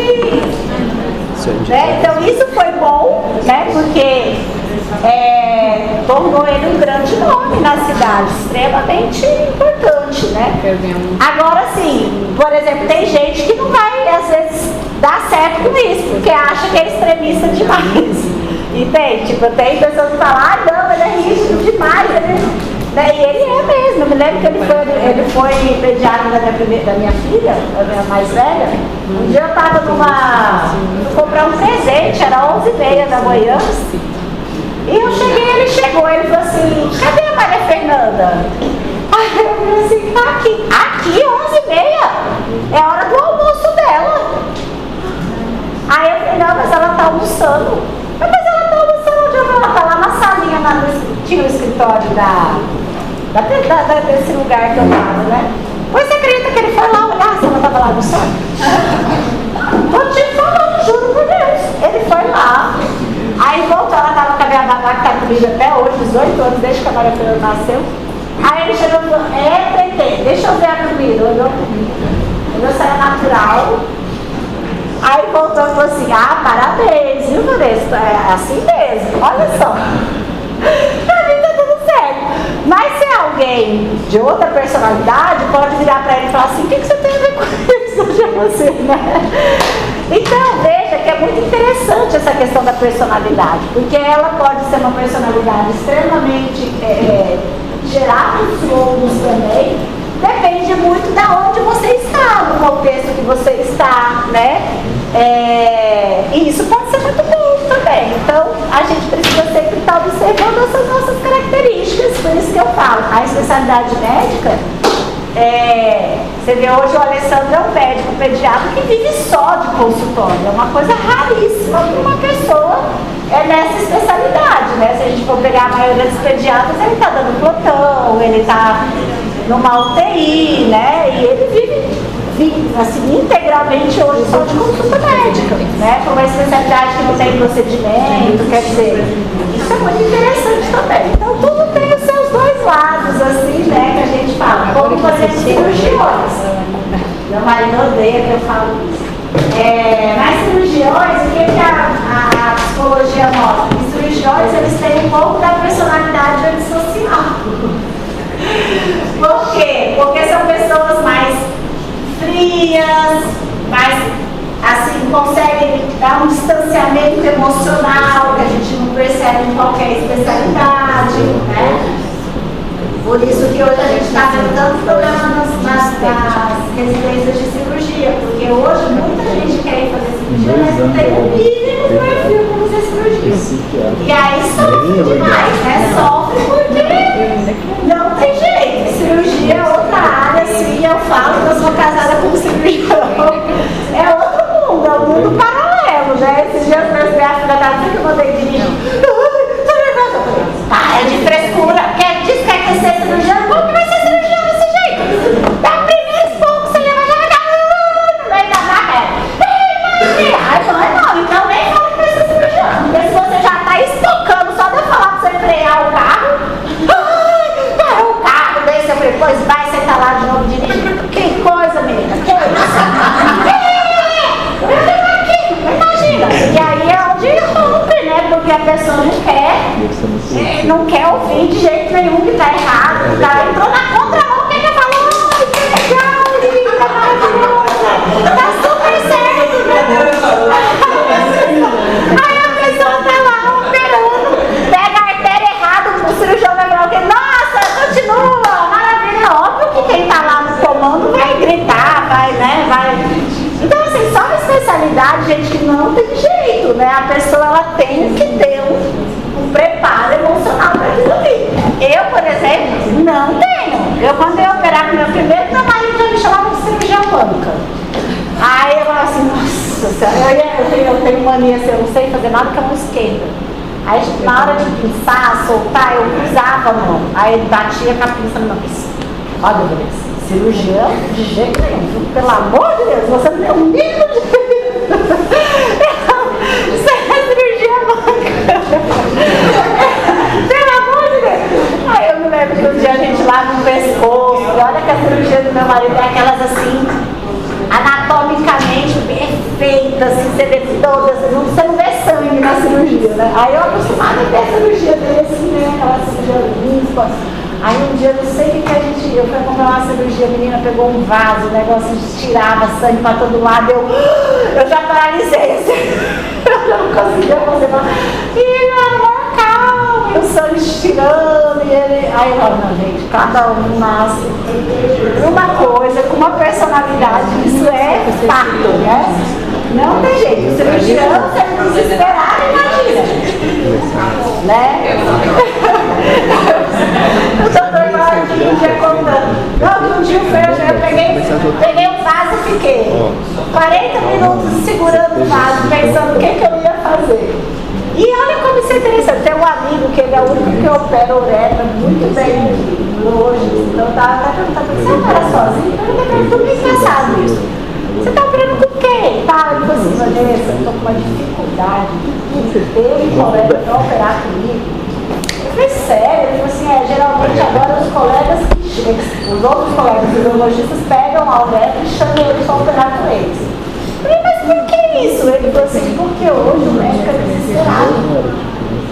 Né? Então, isso foi bom, né? Porque tornou ele um grande nome na cidade, extremamente importante, né? Agora, sim, por exemplo, tem gente que não vai, às vezes, dar certo com isso, porque acha que é extremista demais. Entende? Tipo, tem pessoas que falam, não, ele é rígido demais, né? E ele é mesmo. Eu me lembro que ele foi pediatra da minha filha, a minha mais velha. Um dia eu estava fui comprar um presente, era 11h30 da manhã. E eu cheguei, ele chegou, ele falou assim, cadê a Maria Fernanda? Aí eu falei assim, tá aqui 11h30, é hora do almoço dela. Aí eu falei, não, mas ela tá almoçando. Mas ela tá almoçando onde? Ela tá lá na salinha, tinha o escritório desse lugar que eu tava, né? Pois você acredita que ele foi lá olhar se ela tava lá almoçando? Tô te falando, juro por Deus. Ele foi lá, aí voltou, ela tava com a minha babá que tá comigo até hoje, 18 anos, desde que a Maria Fernanda nasceu. Aí ele chegou e falou, Tetê, deixa eu ver a comida. Olhou comigo, olhou se era natural. Aí voltou e falou assim, parabéns, viu, Vanessa? É assim mesmo, olha só. Pra mim tá tudo certo. Mas se é alguém de outra personalidade, pode virar pra ele e falar assim, o que você tem a ver com isso de você, né? Então, veja que é muito interessante essa questão da personalidade, porque ela pode ser uma personalidade extremamente gerar os lobos também, depende muito de onde você está, no contexto que você está, né? E isso pode ser muito bom também. Então, a gente precisa sempre estar observando essas nossas características, por isso que eu falo, a especialidade médica, você vê hoje o Alessandro é um médico pediatra que vive só de consultório, é uma coisa raríssima para uma pessoa nessa especialidade, né? Se a gente for pegar a maioria dos pediatras, ele está dando plantão, ele está numa UTI, né? E ele vive assim, integralmente hoje só de consulta médica, né? Por uma especialidade que não tem procedimento, quer dizer, isso é muito interessante também. Então tudo tem os seus dois lados, assim, né? Que a gente fala, como por exemplo cirurgiões. Meu marido odeia que eu falo isso. Nas cirurgiões, o que a psicologia mostra? Os cirurgiões, eles têm um pouco da personalidade antissocial. Por quê? Porque são pessoas mais frias, mais, assim, conseguem dar um distanciamento emocional que a gente não percebe em qualquer especialidade, né? Por isso que hoje a gente está vendo tanto problema nas residências de cirurgia, porque hoje muita gente quer ir fazer cirurgia, mas não tem o mínimo perfil para fazer cirurgia. E aí sofre demais, né? Sofre porque não tem jeito. Cirurgia é outra área, assim, eu falo que eu sou casada com um cirurgião. É outro mundo, é um mundo paralelo, né? Esses dias minha filha estava que eu mandei dirigir. É de frescura, quer ser cirurgião? Como que vai ser cirurgião desse jeito? Dá primeiro pouco, você leva já no meio da maca. Ai, não, então nem fala que vai ser cirurgião. Porque se você já está estocando, só de eu falar pra você frear o carro, parou o carro, daí você falei, pois vai sentar lá de novo dirigindo. Que coisa, menina, que isso? Imagina. E aí é onde rompe, né? Porque a pessoa não quer ouvir de jeito nenhum que tá errado. Tá? Entrou na contramão, quem que falou? Ai, que legal, linda, maravilhosa. Tá super certo, né? Aí a pessoa tá lá operando, pega a artéria errada, o cirurgião vai falar o quê? Nossa, continua, maravilha. Óbvio que quem tá lá no comando vai gritar, vai. Então, assim, só uma especialidade, gente, que não tem jeito, né? A pessoa, ela tem que ter um preparo emocional para aquilo ali. Eu, por exemplo, não tenho. Eu, quando eu operar com meu primeiro, meu marido já me chamava de cirurgião pânica. Aí eu falava assim, nossa senhora, eu tenho mania, assim, eu não sei fazer nada que a mão esquerda. Aí, na hora de pinçar, soltar, eu cruzava a mão. Aí ele batia com a pinça na mão. Olha, beleza. Cirurgião de jeito nenhum, pelo amor de Deus, você não tem um mínimo de isso é cirurgia banca. Pelo amor de Deus. Aí eu me lembro que um dia a gente lava um pescoço, olha que a cirurgia do meu marido é aquelas assim, anatomicamente perfeitas, assim, você vê todas, você não vê sangue na cirurgia, né? Aí eu acostumada a ver a cirurgia dele assim, né? Aquela cirurgia limpa. Aí um dia, não sei o que a gente... Eu fui comprar uma cirurgia, a menina pegou um vaso, o negócio tirava sangue pra todo lado, eu já paralisei, assim. Eu já não conseguia fazer nada. E ele era calmo, e o sangue tirando, e ele... Aí eu falo, não, gente, cada um nasce uma coisa, com uma personalidade, isso é fato, né? Não tem jeito, o cirurgião, você não desesperar, imagina. Né? O doutor Jorge um dia contou quê? 40 minutos segurando o vaso, pensando o que eu ia fazer. E olha como isso é interessante. Tem um amigo que ele é o único que opera uretra muito bem aqui, hoje. Então eu estava até perguntando, você opera sozinho? Eu estou meio engraçado isso. Você está operando com quem? Tá, ele falou assim, Vanessa, eu estou com uma dificuldade de ter um colega para operar comigo. Eu falei, sério? Ele falou assim, geralmente agora os colegas, os outros colegas urologistas pegam a uretra e chamam eles para operar com eles. Eu falei, mas por que isso? Ele falou assim, porque hoje o médico é desesperado.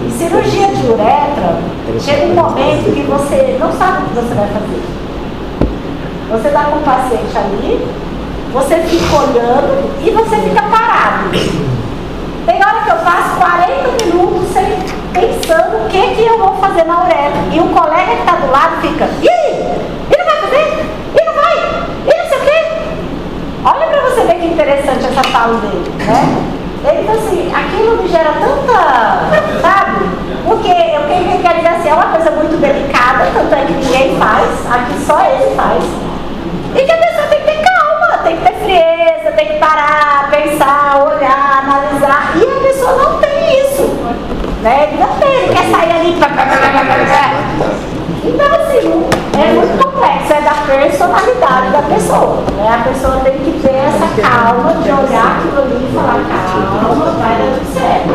Em cirurgia de uretra, chega um momento que você não sabe o que você vai fazer. Você está com o paciente ali, você fica olhando e você fica parado. Tem hora que eu passo 40 minutos pensando o que eu vou fazer na uretra. E o colega que está do lado fica, e aí? Ele vai fazer? Ele não vai? E não sei o quê? Olha para você ver que interessante essa fala dele, né? Ele falou assim, aquilo me gera tanta, sabe? Porque eu quero dizer assim, é uma coisa muito delicada, tanto é que ninguém faz, aqui só ele faz. E que a pessoa tem que ter calma, tem que ter frieza, tem que parar, pensar, olhar, analisar. E a pessoa não tem isso, né? Ele não tem, ele quer sair ali. Então assim, é muito complexo, é da personalidade da pessoa, né? A pessoa tem que ter essa calma de olhar aquilo ali e falar, calma, vai dar tudo certo.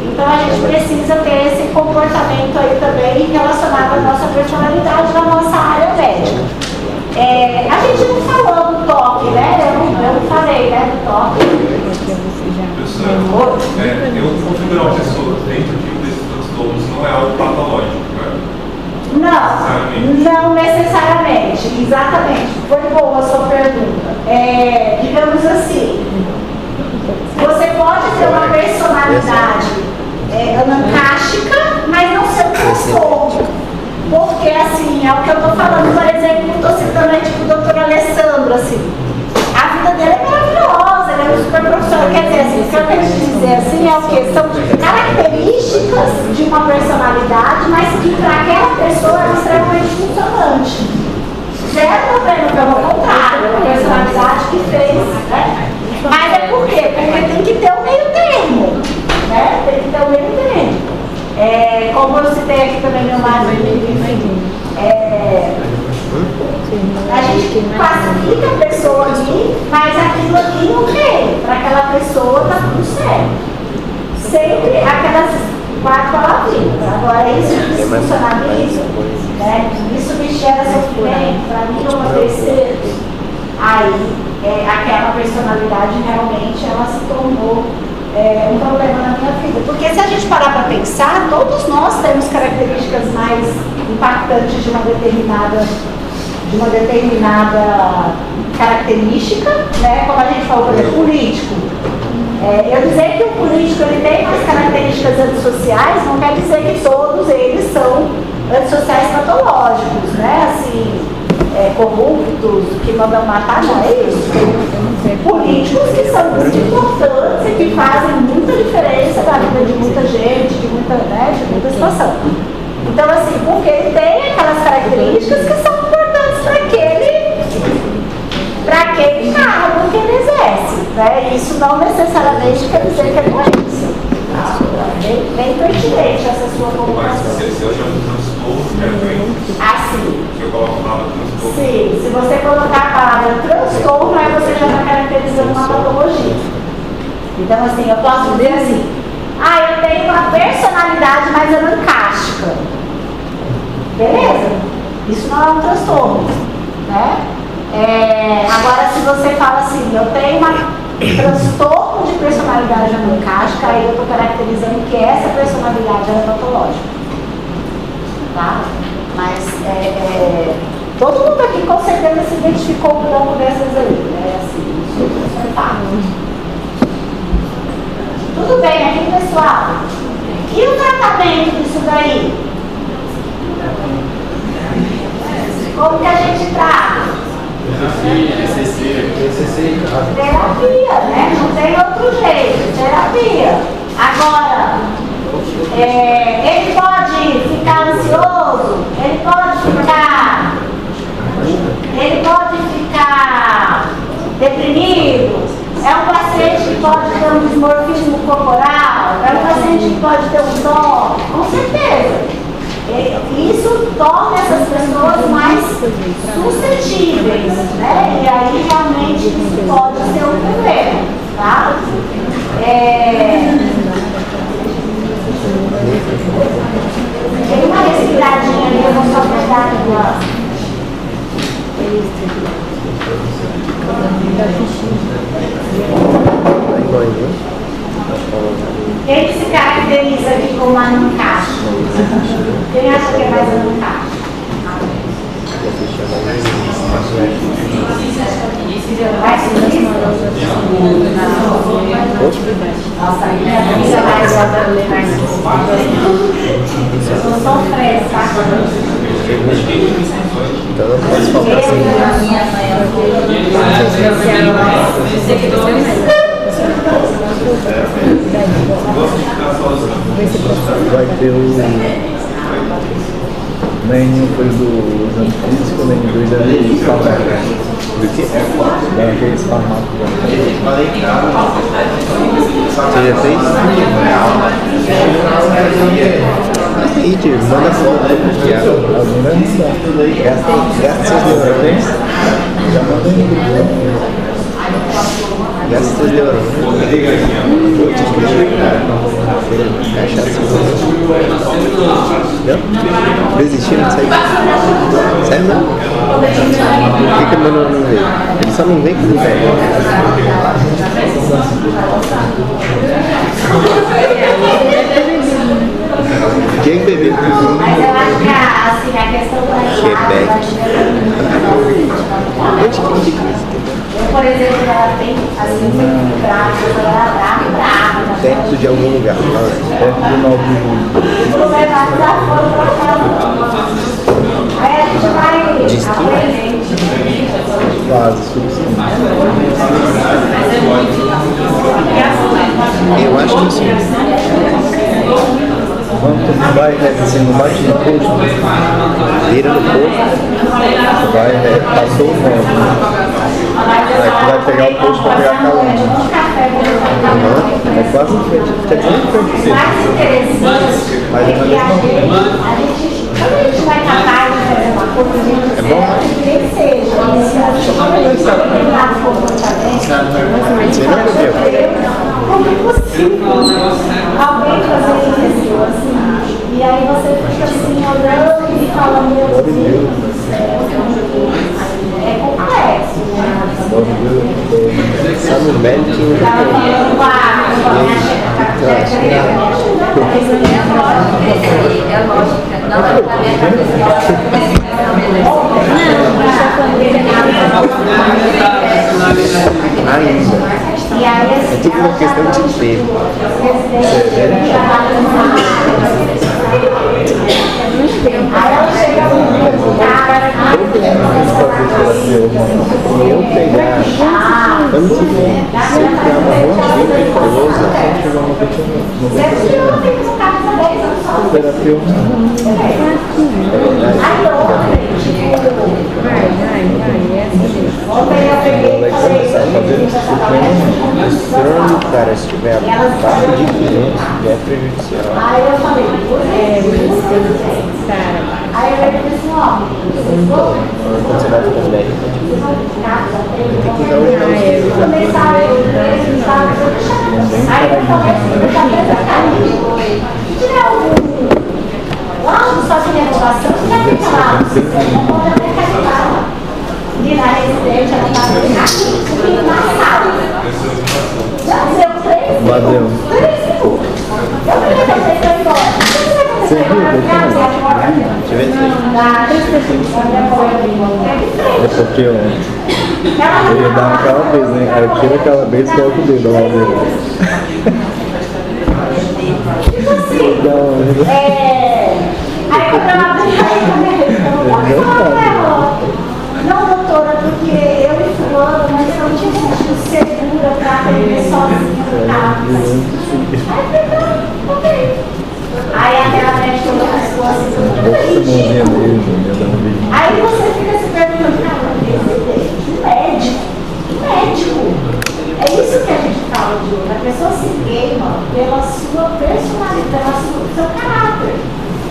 Então a gente precisa ter esse comportamento aí também relacionado à nossa personalidade na nossa área médica. A gente não falou do toque, né? Eu não falei, né, do toque. Professora, eu configurar uma pessoa dentro desses transtornos não é algo patológico, né? Não necessariamente, exatamente. Foi boa a sua pergunta. Digamos assim, você pode ter uma personalidade anancástica, mas não ser um transtorno. Porque, assim, é o que eu estou falando, por exemplo, estou citando aí, tipo, o doutor Alessandro, assim. A vida dele é maravilhosa, ele é um super profissional. Quer dizer, assim, o que eu quero dizer, assim, é o quê? São características de uma personalidade, mas que para aquela pessoa é extremamente funcionante. Zero problema, pelo contrário, é uma personalidade que fez, né? Mas é por quê? Porque tem que ter um meio termo, né? Tem que ter um meio termo. Como eu citei aqui também meu marido, enfim, a gente classifica a pessoa ali, mas aquilo ali não tem. Para aquela pessoa tá tudo certo. Sempre aquelas 4 palavrinhas. Agora, isso disfuncionalismo, né? Isso me gera sofrimento, para mim é uma terceira. Aí, aquela personalidade realmente ela se tornou um problema na minha vida. Porque se a gente parar para pensar, todos nós temos características mais impactantes de uma determinada característica, né? Como a gente falou, por exemplo, político. Eu dizer que o político ele tem mais características antissociais não quer dizer que todos eles são antissociais patológicos, né? Assim, corruptos, que mandam matar, não é isso. Tem políticos que são muito importantes e que fazem muita diferença na vida de muita gente, de muita situação. Então, assim, porque ele tem aquelas características que são importantes para aquele cargo que ele exerce, né? Isso não necessariamente quer dizer que é doença. Bem pertinente essa sua colocação. Mas se eu chamo de transtorno, é doença. Assim. Se eu coloco a palavra transtorno. Sim, se você colocar a palavra transtorno, aí você já está caracterizando uma patologia. Então, assim, eu posso dizer assim, eu tenho uma personalidade mais anancástica. Beleza? Isso não é um transtorno, né? Agora, se você fala assim, eu tenho um transtorno de personalidade anancástica, aí eu estou caracterizando que essa personalidade é patológica. Tá? Mas, todo mundo aqui com certeza se identificou com alguma dessas aí, né? Assim, isso é fato. Tudo bem aqui, pessoal? E o tratamento disso daí? Como que a gente trata? Terapia, né? Não tem outro jeito, terapia. Agora, ele pode ficar ansioso, ele pode ficar deprimido? É um paciente que pode ter um dismorfismo corporal? É um paciente que pode ter um dó? Com certeza. Isso torna essas pessoas mais suscetíveis, né? E aí realmente isso pode ser um problema, tá? Tem uma respiradinha ali, eu vou só pegar aqui, Quem que se caracteriza aqui como Anuncast? Quem acha que é mais Anuncast? Mais sulista? Nossa, minha amiga mais eu sou só fresca, tá? Então não posso faltar assim. Vai ter o nenhum foi do exame físico, nem do exame farmácico. Do que? Daqueles farmácios. Você já fez? Aí, tio, manda foto que gasta seus neurônios. Já manda no grupo. Gasta seus neurônios. Cachaça. Entendeu? Desistindo de sair. Sério não? Por que meu neurônio não veio? Ele só não vem quando vem. Quem bebeu? Mas eu acho que a questão da eu, por exemplo, ela tem assim, brava. Dentro de algum lugar. Perto do Novo. Vou levar desaforo pra casa. Aí a gente vai aprender. Quase suficiente. Eu acho que sim. Quando tu vai assim, não bate no posto, vira no posto, vai, passou o modo. Aí tu vai pegar o posto para pegar a calante. É quase em frente, quer dizer em frente. Mas é na mesma rua. Quando a gente vai capaz de fazer uma coisa, a gente é bom, nem seja. Você não bebeu? Como é possível alguém fazer isso assim? E aí você fica assim, olhando e falando, meu Deus do céu, é complexo, né? Sabe o médico? Estava falando com É lógica, não é pra minha cabeça. Ainda. E aí, assim, É tudo uma questão de tempo. aí ela chega com cara, Eu pegar ano que vem, se eu pegar uma boa perigosa, chegar uma terapia. Se cara estiver abaixo de 500, é prejudicial. aí eu falei, aí eu disse assim, ó, Quando você vai ficando velho, tem que usar o aí eu falei assim, tiver algum laudo só de renovação, já fica lá, não pode até carregar. E na residente, ela estava aqui, na sala. Já deu 3 Badeu. segundos. Eu falei pra vocês que eu estou. Você viu? Deixa eu ver se é porque eu ia dar aquela vez, né? Aí eu tiro aquela vez e coloco o dedo lá dele. Aí eu não, doutora, porque eu e fulano, mas eu não tinha sentido segura para aprender sozinha no carro. Ok. Aí aquela médica olhou para as coisas. Aí você fica se perguntando, cara, que médico? pela sua personalidade, pelo seu caráter.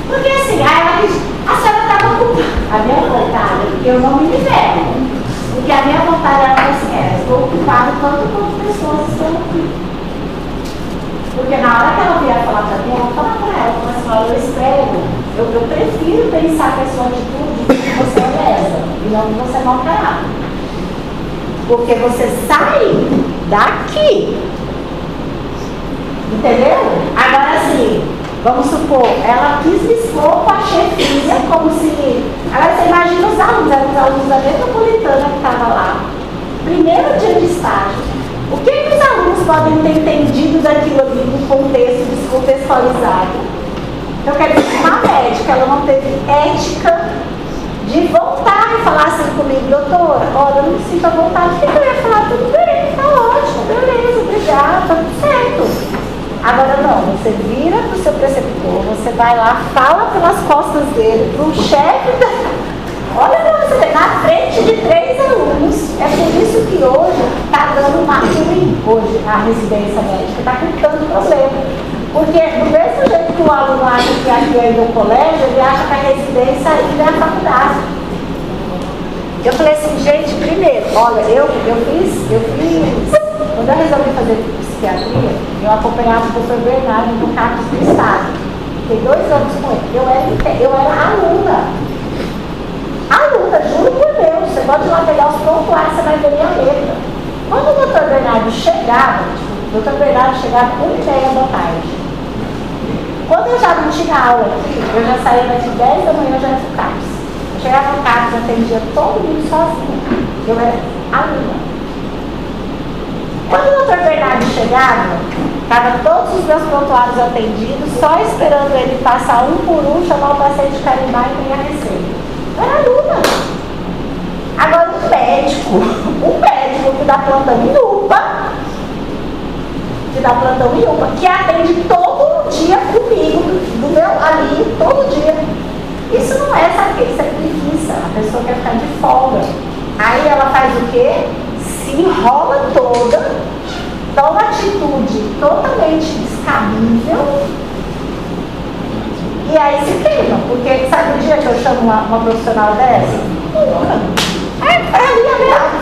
Porque assim, aí ela diz, a senhora estava ocupada. A minha vontade, porque eu não me libero. Porque a minha vontade era assim, estou ocupada tanto quanto pessoas estão aqui. Porque na hora que ela vier falar para mim, eu vou falar para ela, assim, olha, eu espero, eu prefiro pensar que a sua atitude que você é honesta e não que você é mau caráter. Porque você sai daqui. Entendeu? Agora assim, vamos supor, ela quis me expor com a chefia como se... Agora você imagina os alunos da metropolitana que estavam lá. Primeiro dia de estágio. O que os alunos podem ter entendido daquilo ali no contexto descontextualizado? Eu quero dizer que uma médica, ela não teve ética de voltar e falar assim comigo, doutora, olha, eu não me sinto à vontade, o que eu ia falar? Tudo bem, tá ótimo, beleza, obrigada, tá tudo certo. Agora não, você vira para o seu preceptor, você vai lá, fala pelas costas dele, para o chefe da... Olha para você ver, na frente de 3 alunos. É por isso que hoje está dando uma ruim, hoje a residência médica está com tanto problema. Porque do mesmo jeito que o aluno acha que aqui ainda é o colégio, ele acha que a residência ainda é a faculdade. Eu falei assim, gente, primeiro, olha, eu fiz, quando eu resolvi fazer psiquiatria, eu acompanhava o professor Bernardo no CAPES do Estado. Fiquei 2 anos com ele. Eu era aluna, juro por Deus. Você pode ir lá pegar os prontuários, você vai ver minha letra. Quando o doutor Bernardo chegava, o doutor Bernardo chegava 1h30 da tarde. Quando eu já não tinha aula aqui, eu já saía daqui 10 da manhã, eu já ia pro CAPES. Eu chegava no CAPES, atendia todo mundo sozinho. Eu era aluna. Quando o doutor Bernardo chegava, estavam todos os meus prontuários atendidos, só esperando ele passar um por um, chamar o paciente de carimbar e ganhar a receita. Eu era aluna. Agora um médico que dá plantão em UPA, que atende todo dia comigo, do meu ali, todo dia. Isso não é, sabe o que? Isso é preguiça. A pessoa quer ficar de folga. Aí ela faz o quê? Se enrola toda, toma atitude totalmente descabível e aí se queima. Porque sabe o dia que eu chamo uma profissional dessa? Nunca.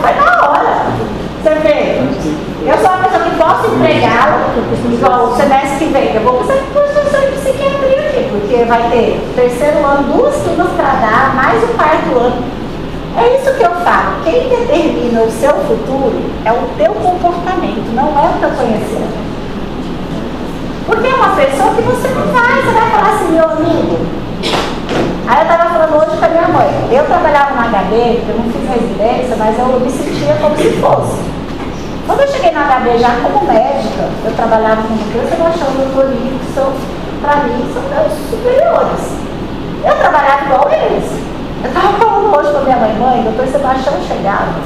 Foi na hora. Você vê, eu sou uma pessoa que posso empregá-la, igual o semestre que vem, eu vou fazer professor de psiquiatria aqui, porque vai ter 3º ano, 2 turmas para dar, mais o 4º ano. É isso que eu falo. Quem determina o seu futuro é o teu comportamento, não é o teu conhecimento. Porque é uma pessoa que você não vai, você vai falar assim, meu amigo. Aí eu estava falando hoje com a minha mãe. Eu trabalhava na HB, eu não fiz residência, mas eu me sentia como se fosse. Quando eu cheguei na HB já como médica, eu trabalhava com criança, eu achava o doutor Lívio, que são, para mim, são meus superiores. Eu trabalhava igual eles. Eu estava falando hoje com a minha mãe, doutor Sebastião chegava.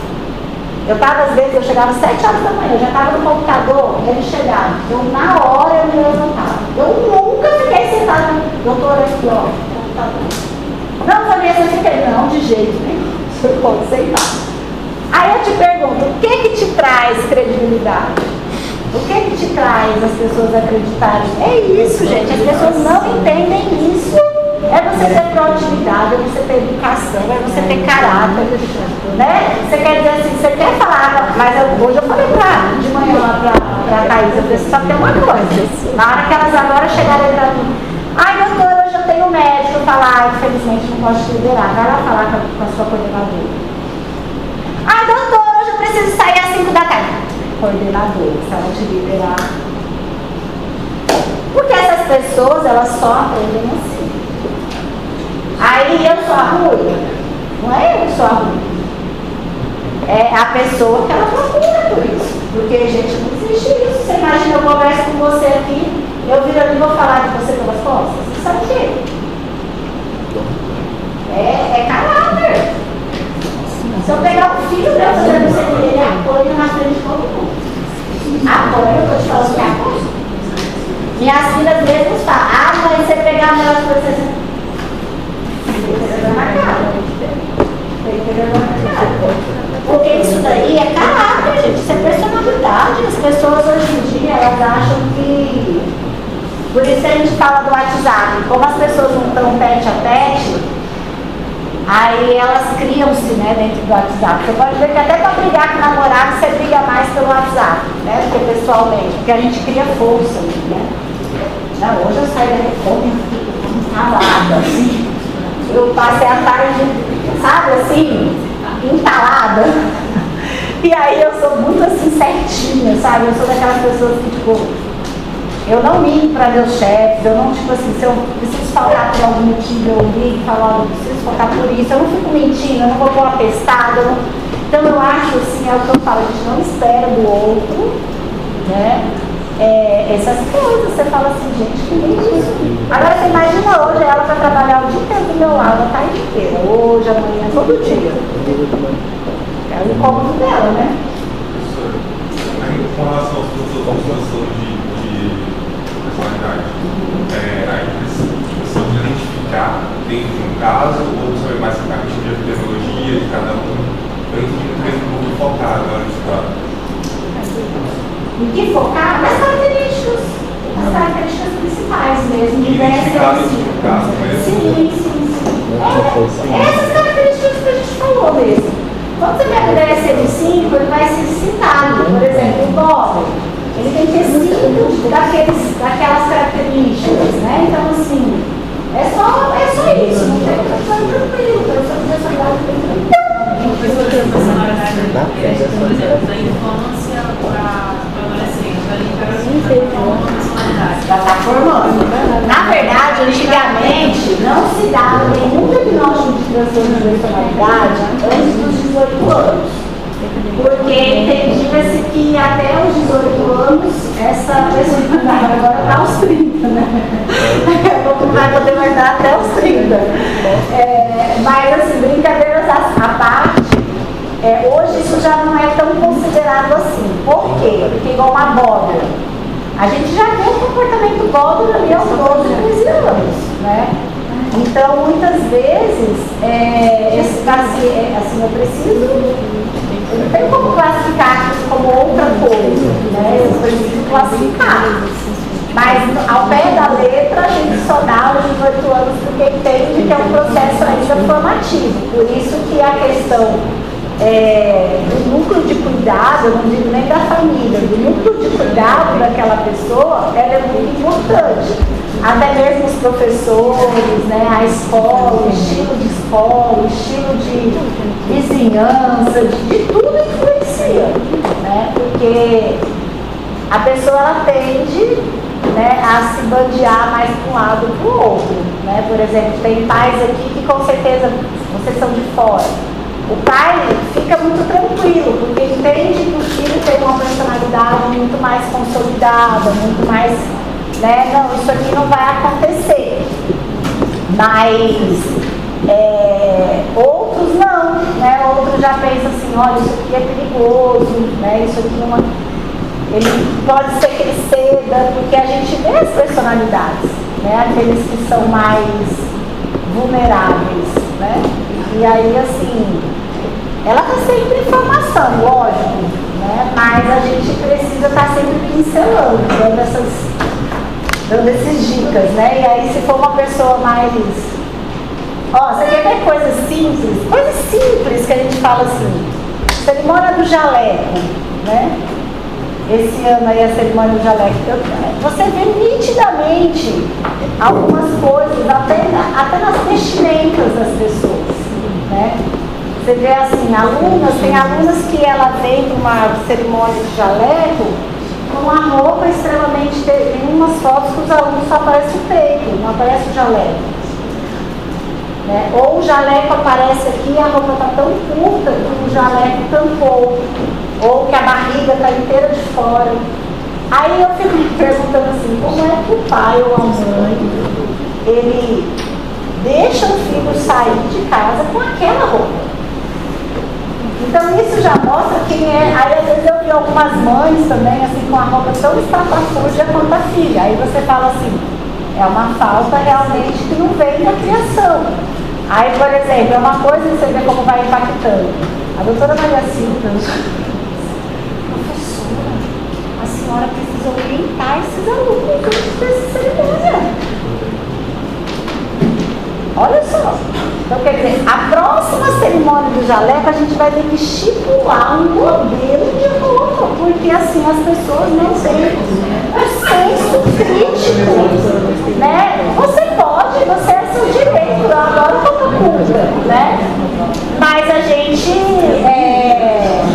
Às vezes, eu chegava às 7 horas da manhã, eu já estava no computador, ele chegava. Eu, na hora, eu me levantava. Eu nunca fiquei sentada, doutor, aqui, ó, no computador. Não, Vanessa, eu fiquei, não, de jeito nenhum. Eu pode sentar. Aí eu te pergunto, o que te traz credibilidade? O que te traz as pessoas acreditarem? É isso, gente, as pessoas não entendem isso. É você ter proatividade, é você ter educação, é você ter caráter, né? Você quer dizer assim, você quer falar, mas hoje eu falei de manhã lá pra Thaís, eu falei, só tem uma coisa, na hora que elas agora chegarem pra mim, ai doutora, hoje eu tenho médico, eu falar, infelizmente não posso te liberar, vai lá falar com a sua coordenadora. Ai doutora, hoje eu preciso sair às 5 da tarde. Coordenadora, se ela te liberar. Porque essas pessoas, elas só aprendem assim. Aí eu sou a ruim? Não é eu que sou a ruim. É a pessoa que ela procura por isso. Porque, gente, não existe isso. Você imagina, eu converso com você aqui, eu viro ali e vou falar de você pelas costas. Você sabe o quê? É caráter. Se eu pegar um filho meu fazendo isso aqui, ele apanha na frente de todo mundo. Apanha, eu estou te falando que apanha. Minhas filhas mesmo falam, mãe, você pegar elas para você. Porque isso daí é caráter, gente, isso é personalidade. As pessoas hoje em dia, elas acham que fala do WhatsApp, como as pessoas não estão tete a tete, aí elas criam-se, né, dentro do WhatsApp. Você pode ver que até para brigar com o namorado, você briga mais pelo WhatsApp, né, do que pessoalmente, porque a gente cria força, né. Não, hoje eu saio da Record e fico calada, assim. Eu passei a tarde, sabe, assim, entalada. E aí eu sou muito assim, certinha, sabe? Eu sou daquelas pessoas que, tipo, eu não minto para meus chefes, eu não, tipo assim, se eu preciso faltar por algum motivo, eu ligo e falo, eu preciso faltar por isso, eu não fico mentindo, eu não vou pôr uma pestada, eu não... Então eu acho, assim, é o que eu falo, a gente não espera do outro, né? Essas coisas, você fala assim, gente, que nem isso. Agora você imagina hoje, ela vai trabalhar o dia inteiro do meu lado, ela tá inteira, hoje, amanhã, todo dia. É o incômodo dela, né? Com relação aos professores de personalidade, a gente precisa identificar dentro de um caso, ou saber mais a característica de epidemiologia de cada um, dentro de um treino um pouco focado agora nesse caso. Em que focar? Nas características principais mesmo. E identificar dentro de um caso mesmo. Sim. Essas características que a gente falou mesmo. Quando você pega o DSM-5, ele vai ser citado. Por exemplo, o Bob, ele tem que ter 5 daquelas características, né? Então, assim, é só isso. Não tem que ficar tranquilo. Eu sou personalidade bem tranquila. Por exemplo, da infância para adolescente, ali para formando personalidade. Já está formando. Na verdade, antigamente, não se dava nenhum diagnóstico de transtorno de personalidade antes dos 18 anos. Porque entendia-se que até os 18 anos, essa personalidade agora está aos 30, né? Daqui a pouco não vai poder mais dar até os 30. Mas, assim, brincadeiras à parte, hoje isso já não é tão considerado assim. Por quê? Porque igual uma abóbora. A gente já vê o comportamento bóbora ali aos 12, 13 anos, né? Então, muitas vezes, esse paciente, assim, eu preciso, eu não tenho como classificar isso como outra coisa, né? Eu preciso classificar. Mas, ao pé da letra, a gente só dá os 18 anos porque entende que é um processo ainda formativo. Por isso que a questão do núcleo de cuidado, eu não digo nem da família, do núcleo de cuidado daquela pessoa, ela é muito importante. Até mesmo os professores, né, a escola, o estilo de escola, o estilo de vizinhança, de tudo influencia, né? Porque a pessoa ela tende, né, a se bandear mais para um lado ou para o outro, né? Por exemplo, tem pais aqui que com certeza vocês são de fora. O pai fica muito tranquilo, porque entende que o filho tem uma personalidade muito mais consolidada, muito mais, né, não, isso aqui não vai acontecer. Mas outros não, né, outros já pensam assim, olha, isso aqui é perigoso, né, isso aqui não é... Ele pode ser que ele ceda, porque a gente vê as personalidades, né, aqueles que são mais vulneráveis, né? E aí, assim, ela está sempre em formação, lógico, né? Mas a gente precisa estar sempre pincelando, dando essas dicas, né? E aí, se for uma pessoa mais... você quer ver coisas simples que a gente fala assim, cerimônia do jaleco, né? Esse ano aí a cerimônia do jaleco, você vê nitidamente algumas coisas, até nas vestimentas das pessoas, né? Você vê assim, tem alunas que ela vem para uma cerimônia de jaleco com uma roupa extremamente, tem umas fotos que os alunos só aparece o peito, não aparece o jaleco, né? Ou o jaleco aparece aqui e a roupa está tão curta que o jaleco tampou, ou que a barriga está inteira de fora. Aí eu fico me perguntando assim, como é que o pai ou a mãe, ele deixa o filho sair de casa com aquela roupa? Então isso já mostra quem é. Aí às vezes eu vi algumas mães também, assim, com a roupa tão estapafúrdia quanto a filha. Aí você fala assim, é uma falta realmente que não vem da criação. Aí, por exemplo, é uma coisa que você vê como vai impactando. A doutora Maria Silvia, professora, a senhora precisa orientar esses alunos dessa cerimônia. Então, quer dizer, a próxima cerimônia do jaleco, a gente vai ter que estipular um modelo de roupa, porque assim as pessoas não têm o senso crítico, né? Você é seu direito, eu adoro roupa curta, né? Mas a gente, né?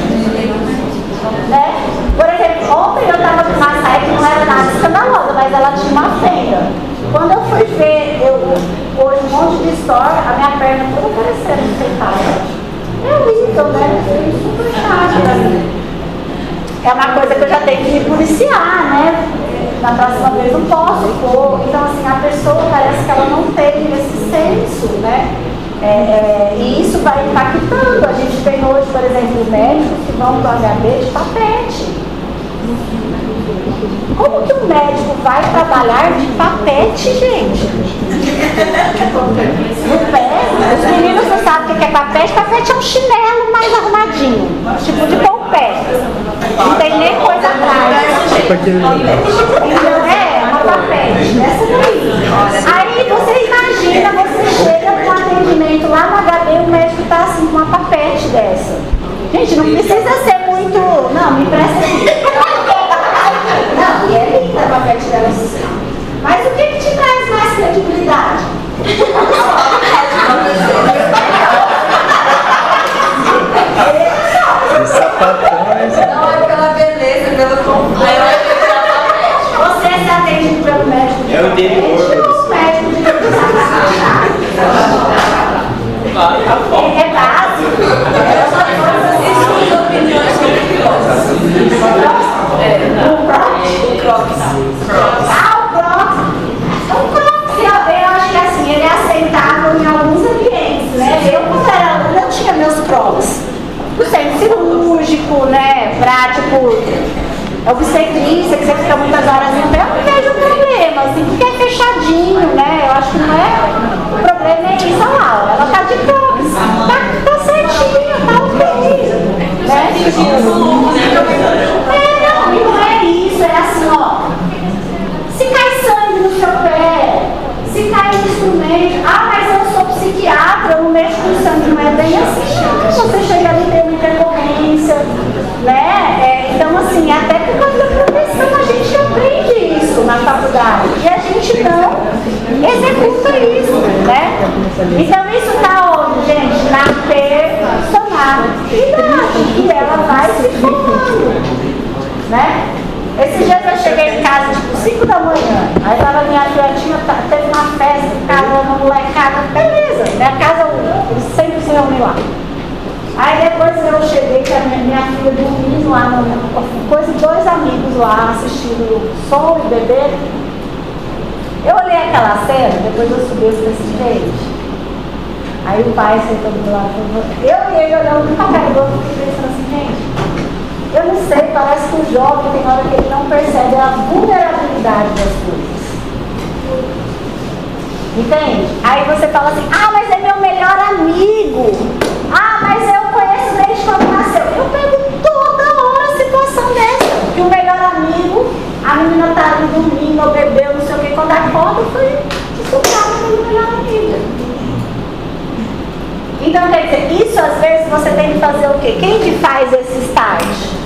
Por exemplo, ontem eu estava com uma saia que não era nada escandalosa, mas ela tinha uma fenda. Quando eu fui ver, hoje um monte de story, a minha perna toda parecendo sentada. É horrível, né? É super chato pra mim. É uma coisa que eu já tenho que me policiar, né? Na próxima vez eu posso pôr. Então, assim, a pessoa parece que ela não tem esse senso, né? E isso vai impactando. A gente tem hoje, por exemplo, médicos que vão para o HB de papete. Como que um médico vai trabalhar de papete, gente? No pé? Os meninos não sabem o que é papete. Papete é um chinelo mais arrumadinho, tipo de pôr o pé. Não tem nem coisa atrás. Então, uma papete, essa daí. Aí você imagina, você chega com um atendimento lá no HB e o médico está assim com uma papete dessa. Gente, não precisa ser muito. Não, me empresta aqui. Não, e é linda a papete dela assim. Mas o que te traz mais credibilidade? Não é pela beleza, pelo conforto. Você se atende pelo médico de o médico de é básico. O Crocs. Eu acho que assim, ele é aceitável em alguns ambientes, né? Eu, quando era aluna, eu tinha meus Crocs. O centro cirúrgico, né? Pra, tipo, obstetrícia, que você fica muitas horas no pé, eu não vejo problema, assim, porque é fechadinho, né? Eu acho que não é. O problema é isso, olha lá, ela tá de Crocs. Tá certinho, tá ok. Né? Não é isso, é assim, ó. Se cai sangue no seu pé, se cai um instrumento, mas eu sou psiquiatra, eu não mexo com sangue, não é bem assim, não. Você chega ali e tem uma intercorrência, né? Então, assim, até por causa da profissão a gente aprende isso na faculdade e a gente não executa isso, né? Então, isso está onde, gente? Na personalidade, e ela vai se formando, né? Esses dias eu cheguei em casa, tipo, 5 da manhã, aí tava minha filha, teve uma festa, uma molecada, beleza, minha casa, eles sempre se reúnem lá. Aí depois eu cheguei com a minha filha dormindo lá, coisa de 2 amigos lá, assistindo som e bebê. Eu olhei aquela cena, depois eu subi e falei assim, gente. Aí o pai sentou do meu lado, eu e ele olhando pra cara do outro, fiquei pensando assim, gente. Eu não sei, parece que o jovem tem hora que ele não percebe a vulnerabilidade das coisas. Entende? Aí você fala assim, mas é meu melhor amigo. Mas eu conheço desde quando nasceu. Eu pego toda hora a situação dessa. Que o melhor amigo, a menina tá ali dormindo, ou bebeu, não sei o que, quando acorda, foi estuprada pelo melhor amigo. Então, quer dizer, isso às vezes você tem que fazer o quê? Quem que faz esse estágio?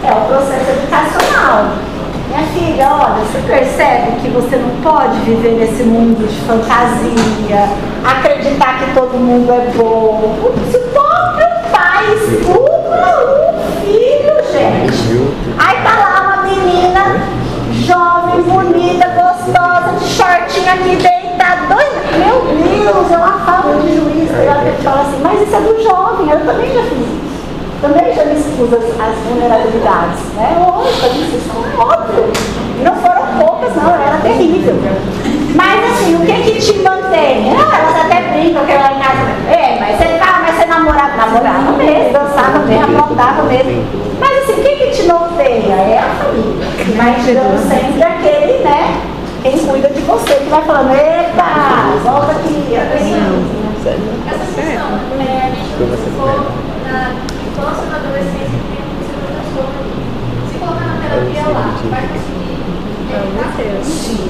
É o processo educacional. Minha filha, olha, você percebe que você não pode viver nesse mundo de fantasia, acreditar que todo mundo é bom. Se o próprio pai estupra um filho, gente. Aí tá lá uma menina jovem, bonita, gostosa, de shortinho aqui deitada, meu Deus, é uma falta de juízo. Ela fala assim, mas isso é do jovem, eu também já fiz isso. Também já me expus as vulnerabilidades, né? Lógico, a gente se expõe, óbvio. E não foram poucas, não, era terrível. Mas assim, o que te mantém? Elas até brincam que ela em casa, mas você namorava mesmo, dançava mesmo, aprontava mesmo. Mas assim, o que te norteia? É a família. Mas tirando sempre aquele, né? Quem cuida de você, que vai falando, eita, volta aqui. Essa questão, a gente ficou na infância, na adolescência, tem um transtorno. Se colocar na terapia lá, vai conseguir evitar? Sim,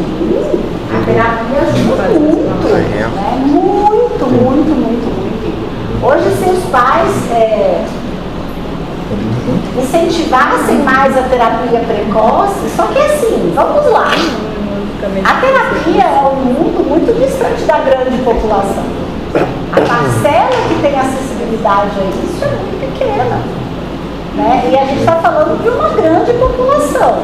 a terapia ajuda muito, né? Muito. pais incentivassem mais a terapia precoce, só que assim, vamos lá. A terapia é um mundo muito distante da grande população. A parcela que tem acessibilidade a isso é muito pequena. Né? E a gente está falando de uma grande população.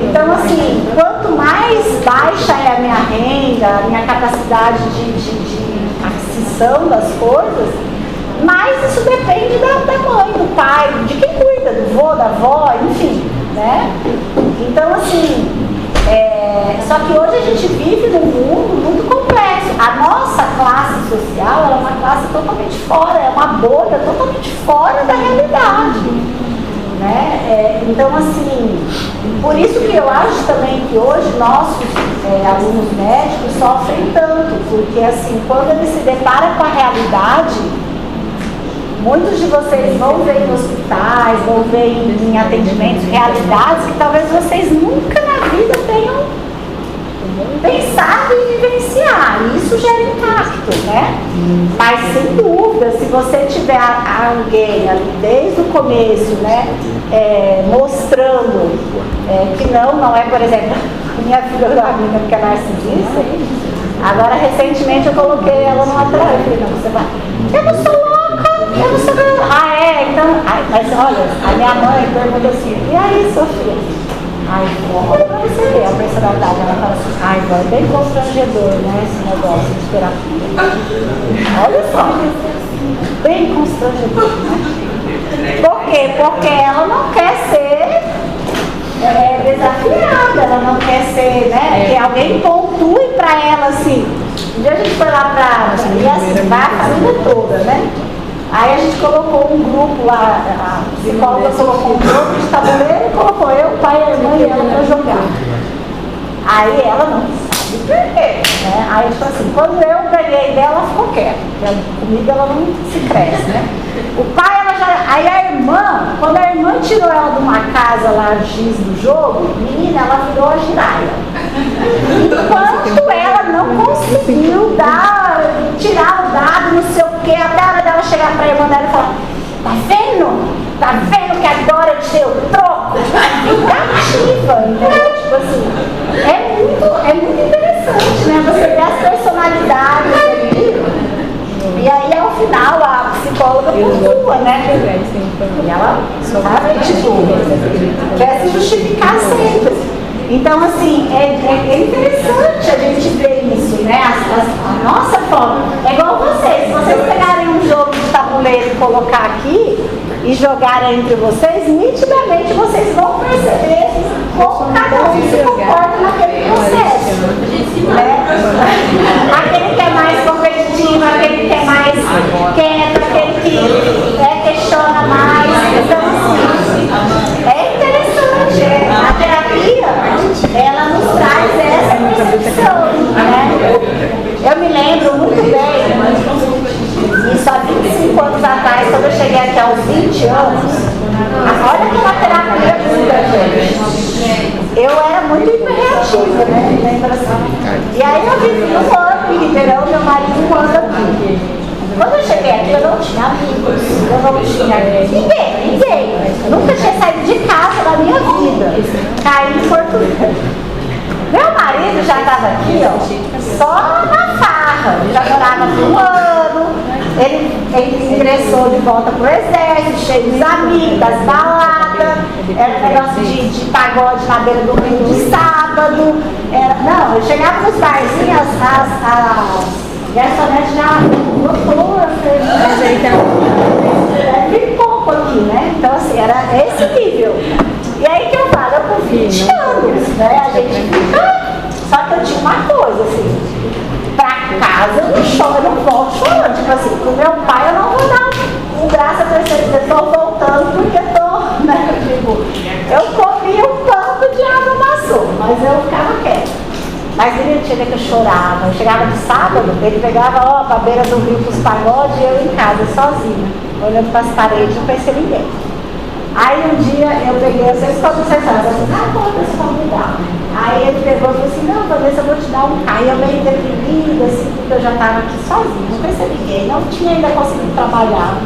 Então, assim, quanto mais baixa é a minha renda, a minha capacidade de aquisição das coisas, mais isso depende da mãe, do pai, de quem cuida, do vô, da avó, enfim. Né? Então, assim, só que hoje a gente vive num mundo muito complexo. A nossa classe social é uma classe totalmente fora, é uma bolha totalmente fora da realidade. Né? Então, assim, por isso que eu acho também que hoje nossos alunos médicos sofrem tanto, porque assim, quando eles se deparam com a realidade, muitos de vocês vão ver em hospitais, vão ver em atendimentos realidades que talvez vocês nunca na vida tenham pensado em vivenciar. E isso gera impacto, né? Mas sem dúvida, se você tiver alguém ali desde o começo, né, mostrando que não é, por exemplo, minha filha Lavínia, porque ela é narcisista, agora recentemente eu coloquei ela numa terapia. Eu falei, não, você vai. Eu não sou louca, eu não sou. Então. Mas olha, a minha mãe pergunta assim, e aí, Sofia? Olha pra você ver a personalidade, ela fala assim, vó, é bem constrangedor, né, esse negócio de terapia. Olha só, bem constrangedor, né? Por quê? Porque ela não quer ser desafiada, ela não quer ser, né, que alguém pontue pra ela assim. Um dia a gente foi lá e assim, vai a família toda, né? Aí a gente colocou um grupo lá, a psicóloga colocou um grupo de tabuleiro e colocou eu, o pai, a irmã e ela para jogar. Aí ela não sabe por quê, né? Aí tipo assim, quando eu ganhei dela, ela ficou quieta, porque comigo ela não se cresce, né? O pai, ela já. Aí a irmã, quando a irmã tirou ela de uma casa lá, X do jogo, menina, ela virou a giraia. Enquanto ela não conseguiu tirar o dado, não sei o quê, até a hora dela chegar pra irmã dela e falar, tá vendo? Tá vendo que agora eu te dei o troco? Vingativa, entendeu? Tipo assim, é muito interessante, né? Você vê as personalidades ali. E aí, ao final, a psicóloga pontua, né? E ela quer se justificar sempre. Então, assim, é interessante a gente ver isso, né? A nossa forma. É igual vocês. Se vocês pegarem um jogo de tabuleiro e colocar aqui e jogarem entre vocês, nitidamente vocês vão perceber como cada um se comporta naquele processo. Né? Aquele que é mais competitivo, aquele que é mais quieto, aquele que questiona mais. Então, assim, é interessante. A terapia, ela nos traz essa percepção, né? Eu me lembro muito bem, isso há 25 anos atrás, quando eu cheguei aqui aos 20 anos, olha aquela terapia muda, gente. Eu era muito hiperreativa, né? Lembra assim? E aí eu vivi um ano em Ribeirão, meu marido um ano aqui. Quando eu cheguei aqui, eu não tinha amigos, eu não tinha ninguém. Eu nunca tinha saído de casa na minha vida. Caí em Portugal. Meu marido já estava aqui, ó, só na farra. Ele já morava por um ano, ele ingressou de volta pro exército, cheio dos amigos, das baladas, era um negócio de pagode na beira do rio de sábado. Não, eu chegava nos barzinhos, as garçonete já botou, mas aí tem bem pouco aqui, né? Então, assim, era esse nível. E aí que eu falo, eu com 20 anos, né? A gente fica. Só que eu tinha uma coisa, assim, pra casa eu não choro, eu não volto chorando. Tipo assim, pro meu pai eu não vou dar um braço a terceiro, eu tô voltando porque tô, né? Tipo, eu comia um copo de água maçã, mas eu ficava quieta. Mas ele tinha que eu chorava. Eu chegava de sábado, ele pegava pra beira do rio pros pagodes e eu em casa, sozinha, olhando para as paredes, não conhecia ninguém. Aí um dia eu peguei, eu sei quando vocês falam, eu falei, pode se convidar. Aí ele pegou e falou assim, não, Vanessa, eu vou te dar um carro. E eu meio deprimida, assim, porque eu já estava aqui sozinha, não conhecia ninguém, não tinha ainda conseguido trabalhar.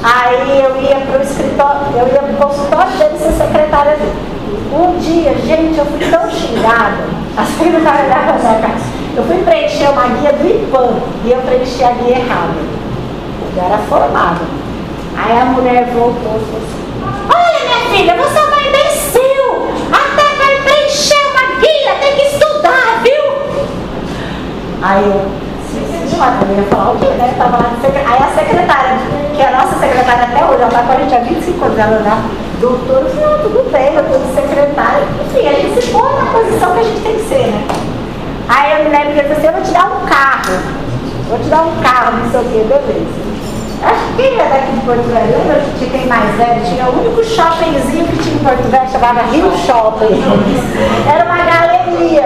Aí eu ia para o escritório, eu ia para o consultório dele ser secretária dele. Um dia, gente, eu fui tão xingada, a secretária da casa. Eu fui preencher uma guia do IPAM e eu preenchi a guia errada. Eu era formada. Aí a mulher voltou e falou assim: olha, minha filha, você é uma imbecil! Até para preencher uma guia tem que estudar, viu? Aí eu ia falar o quê, né? Tava lá aí a secretária, que é a nossa secretária até hoje, ela está com a gente há 25 anos, ela já doutora, eu falei, tudo bem, eu estou de secretária. Enfim, a gente se põe na posição que a gente tem que ser, né? Aí eu me lembro que ele falou assim: eu vou te dar um carro, não sei o quê, beleza. Acho que quem é daqui de Porto Velho, lembra que tinha quem mais velho? Tinha o único shoppingzinho que tinha em Porto Velho, chamava Rio Shopping. Era uma galeria,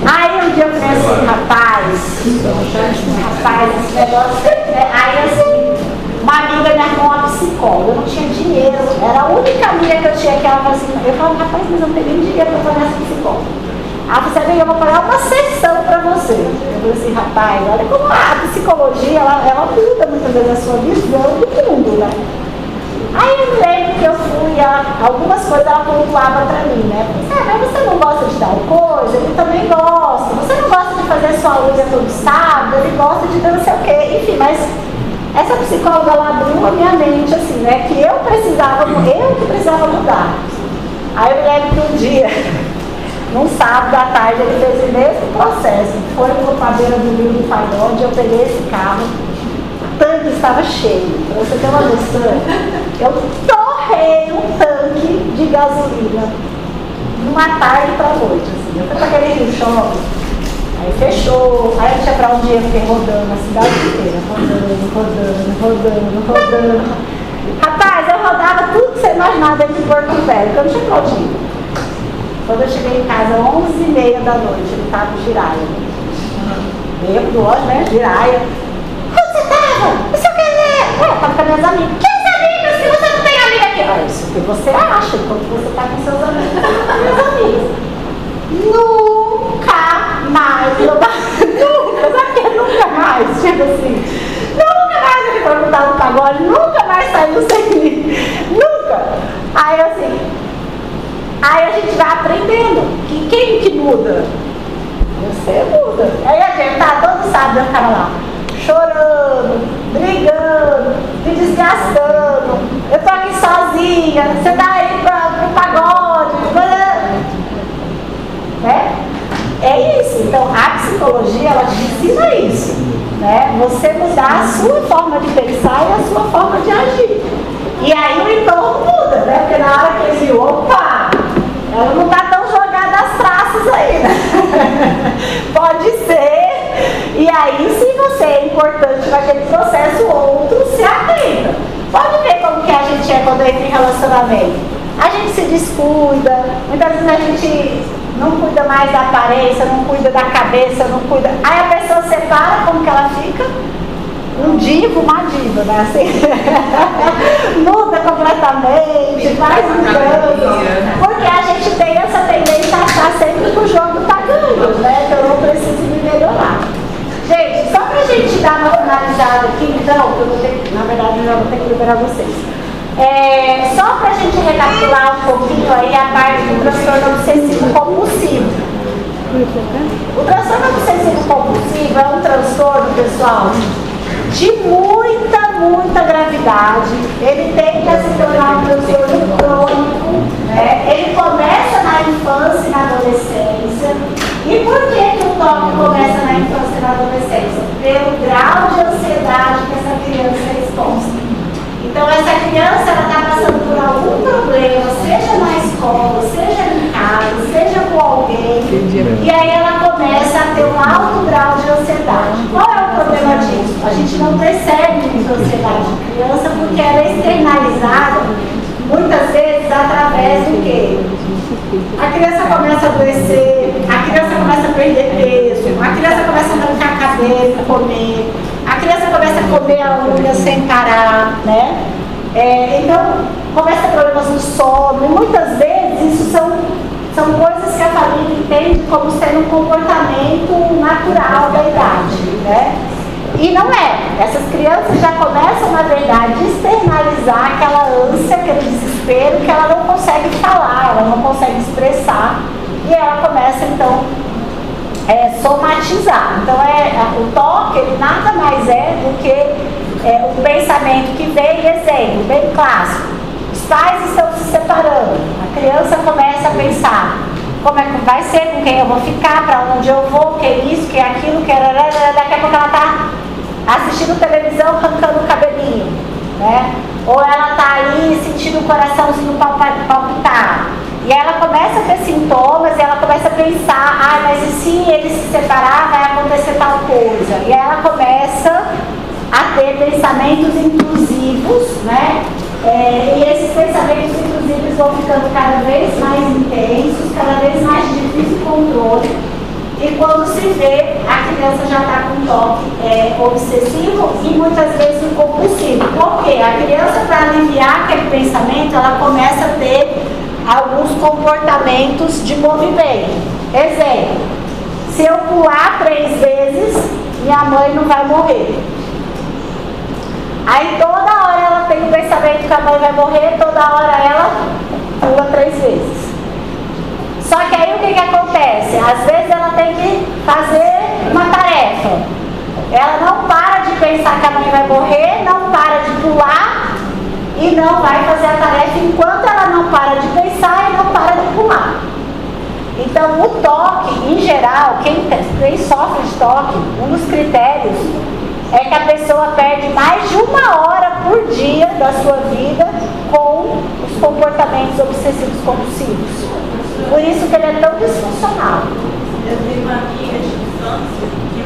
Aí um dia eu falei assim: rapaz, esse negócio, aí assim, uma amiga me arrumou uma psicóloga, eu não tinha dinheiro, era a única amiga que eu tinha que ela falou assim, eu falei: rapaz, mas eu não tenho nem dinheiro para pagar essa psicóloga. Ela falou assim: eu vou pagar uma sessão para você. Eu falei assim: rapaz, olha como a psicologia, ela muda muitas vezes a sua visão do mundo, né? Aí eu lembro que eu fui, algumas coisas ela pontuava para mim, né? Mas você não gosta de tal coisa? Ele também gosta. Você não gosta de fazer sua unha todo sábado? Ele gosta de não sei o quê. Enfim, mas essa psicóloga ela abriu a minha mente, assim, né? Que eu que precisava mudar. Aí eu lembro que um dia, num sábado à tarde, ele fez o mesmo processo. Foi para a beira do Rio do Pagode, eu peguei esse carro, o tanque estava cheio. Para você ter uma noção, eu torrei um tanque de gasolina numa tarde para a noite. Assim. Eu fui para aquele Rio Shopping, aí fechou, aí eu tinha para um dia, eu fiquei rodando a cidade inteira, rodando. Rapaz, eu rodava tudo que você imaginava dentro de Porto Velho, que eu não tinha plotino. Quando eu cheguei em casa, 11h30 da noite, ele estava em Jiraya. Bêbado, lógico, né? Jiraya. Onde você estava? Não sei o que é. Eu estava com as minhas amigas. Que amigas? Se você não tem amiga aqui. Ah, isso que você acha, enquanto você está com seus amigos, você está com minhas amigas. Nunca mais. Nunca mais. Tipo assim. Nunca mais ele foi mudar no pagode. Nunca mais saiu sem mim. Nunca. Aí a gente vai aprendendo que quem que muda? Você muda. Aí a gente tá todo sábado, eu ficava lá, chorando, brigando, me desgastando. Eu tô aqui sozinha, você tá aí pro pagode, né? É isso. Então a psicologia, ela te ensina isso, né? Você mudar a sua forma de pensar e a sua forma de agir. E aí o entorno muda, né? Porque na hora que ele viu, opa, ela não está tão jogada às traças aí, né? Pode ser. E aí, se você é importante naquele processo, outro se atenta. Pode ver como que a gente é quando entra em relacionamento. A gente se descuida, muitas vezes a gente não cuida mais da aparência, não cuida da cabeça, não cuida. Aí a pessoa separa, como que ela fica? Um divo, uma diva, né? Assim, muda completamente, faz mudança, porque a gente tem essa tendência a achar sempre que o jogo está ganhando, né? Então eu preciso me melhorar. Gente, só pra gente dar uma finalizada aqui, então, eu vou ter, na verdade eu já vou ter que liberar vocês. Só pra gente recapitular um pouquinho aí a parte do transtorno obsessivo compulsivo. O transtorno obsessivo compulsivo é um transtorno, pessoal, de muita gravidade. Ele tende a se tornar um transtorno crônico, né? Ele começa na infância e na adolescência. E por que o toque começa na infância e na adolescência? Pelo grau de ansiedade que essa criança é exposta. Então essa criança está passando por algum problema, seja na escola, seja em casa, seja com alguém, e aí ela começa a ter um alto grau de ansiedade. Qual é o problema disso? A gente não percebe muita ansiedade de criança porque ela é externalizada muitas vezes através do quê? A criança começa a adoecer, a criança começa a perder peso, a criança começa a arrancar cabelo, comer, a criança começa a comer a unha sem parar, né? Então, começa a ter problemas no sono, e muitas vezes isso são coisas que a família entende como sendo um comportamento natural da idade, né? E não é. Essas crianças já começam, na verdade, a externalizar aquela ânsia, aquele desespero que ela não consegue falar, ela não consegue expressar. E ela começa, então, somatizar. Então, o toque, ele nada mais é do que o pensamento que vem, exemplo, bem clássico. Os pais estão se separando. A criança começa a pensar: como é que vai ser, com quem eu vou ficar, para onde eu vou, que é isso, que é aquilo, que é... Daqui a pouco ela está assistindo televisão, arrancando o cabelinho, né? Ou ela está ali sentindo o coraçãozinho palpitar. E ela começa a ter sintomas e ela começa a pensar: mas e se ele se separar, vai acontecer tal coisa. E ela começa a ter pensamentos intrusivos, né? E esses pensamentos intrusivos vão ficando cada vez mais intensos, cada vez mais de difícil controle. E quando se vê, a criança já está com toque obsessivo e muitas vezes compulsivo. Por quê? A criança, para aliviar aquele pensamento, ela começa a ter alguns comportamentos de movimento. Exemplo: se eu pular 3 vezes, minha mãe não vai morrer. Aí toda hora ela tem o pensamento que a mãe vai morrer, toda hora ela pula 3 vezes. Só que aí o que acontece? Às vezes ela tem que fazer uma tarefa. Ela não para de pensar que a mãe vai morrer, não para de pular e não vai fazer a tarefa enquanto ela não para de pensar e não para de pular. Então, o toque, em geral, quem sofre de toque, um dos critérios é que a pessoa perde mais de 1 hora por dia da sua vida com os comportamentos obsessivos compulsivos. Por isso que ele é tão disfuncional. Eu tenho uma amiga de infância que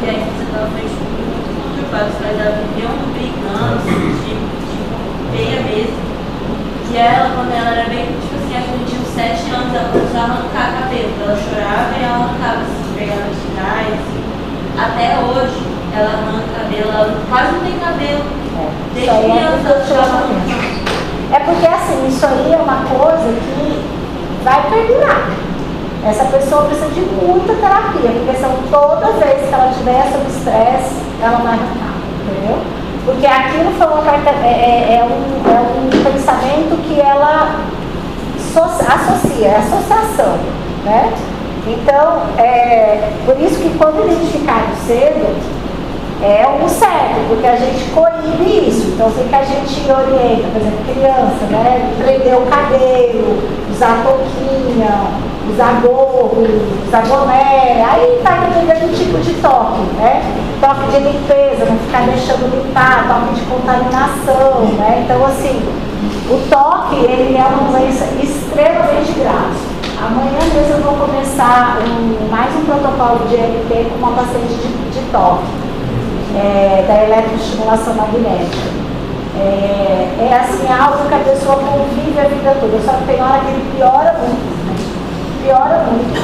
a infância dela foi muito conturbada. Os pais dela viviam brigando, de feia mesmo. E ela, quando ela era bem, tipo assim, acho que tinha uns 7 anos, ela começou a arrancar cabelo. Ela chorava e ela arrancava, assim, pegava de trás. Até hoje, ela arranca cabelo, ela quase não tem cabelo. Desde criança ela chorava arrancando. É porque assim, isso aí é uma coisa que vai perdurar. Essa pessoa precisa de muita terapia, porque são todas as vezes que ela tiver sob estresse, ela vai arrancar, entendeu? Porque aquilo foi um pensamento que ela associa, é associação, né? Então, por isso que quando identificado cedo, é o certo, porque a gente coíbe isso. Então, assim que a gente orienta, por exemplo, criança, né? Prender o cabelo, usar touquinha, usar gorro, usar boné, aí tá dependendo do tipo de toque, né? Toque de limpeza, não ficar deixando limpar, toque de contaminação, né? Então, assim, o toque, ele é uma doença extremamente grave. Amanhã mesmo eu vou começar mais um protocolo de EMT com uma paciente de toque. Da eletroestimulação magnética. Assim, algo que a pessoa convive a vida toda, só que tem hora que ele piora muito.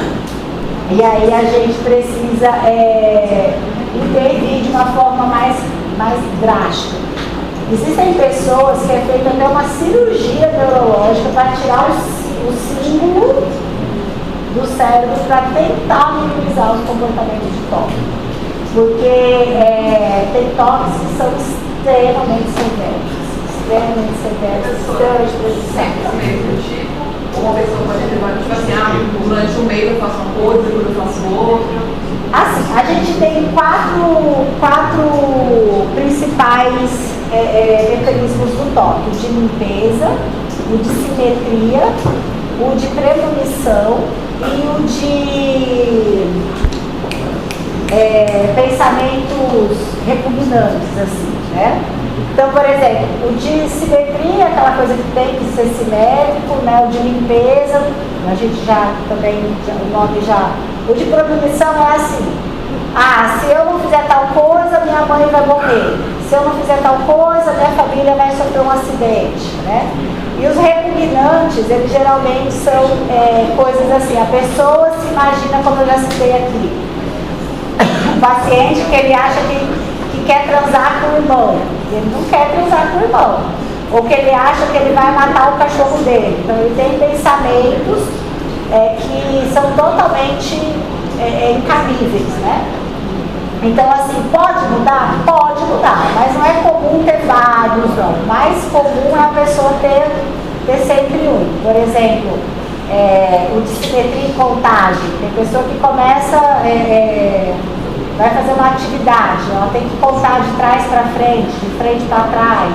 E aí a gente precisa intervir de uma forma mais drástica. Existem pessoas que é feita até uma cirurgia neurológica para tirar o símbolo do cérebro para tentar minimizar os comportamentos de toque. Porque tem toques que são extremamente severos, extremamente prejudiciais. Uma pessoa pode ter, tipo assim, durante um mês eu faço uma coisa, depois eu faço outra. Assim, a gente tem quatro principais mecanismos do toque: o de limpeza, o de simetria, o de premonição e o de pensamentos repugnantes, assim, né? Então, por exemplo, o de simetria, aquela coisa que tem que ser simétrico, né? O de limpeza, a gente já também, o nome já... O de premonição é assim: se eu não fizer tal coisa, minha mãe vai morrer. Se eu não fizer tal coisa, minha família vai sofrer um acidente, né? E os repugnantes, eles geralmente são coisas assim: a pessoa se imagina, como eu já citei aqui, um paciente que ele acha que quer transar com o irmão, ele não quer transar com o irmão, ou que ele acha que ele vai matar o cachorro dele. Então ele tem pensamentos que são totalmente incabíveis, né? Então, assim, pode mudar? Pode mudar, mas não é comum ter vários, não. O mais comum é a pessoa ter sempre um. Por exemplo, o de simetria e contagem. Tem pessoa que começa, vai fazer uma atividade, ela tem que contar de trás para frente, de frente para trás.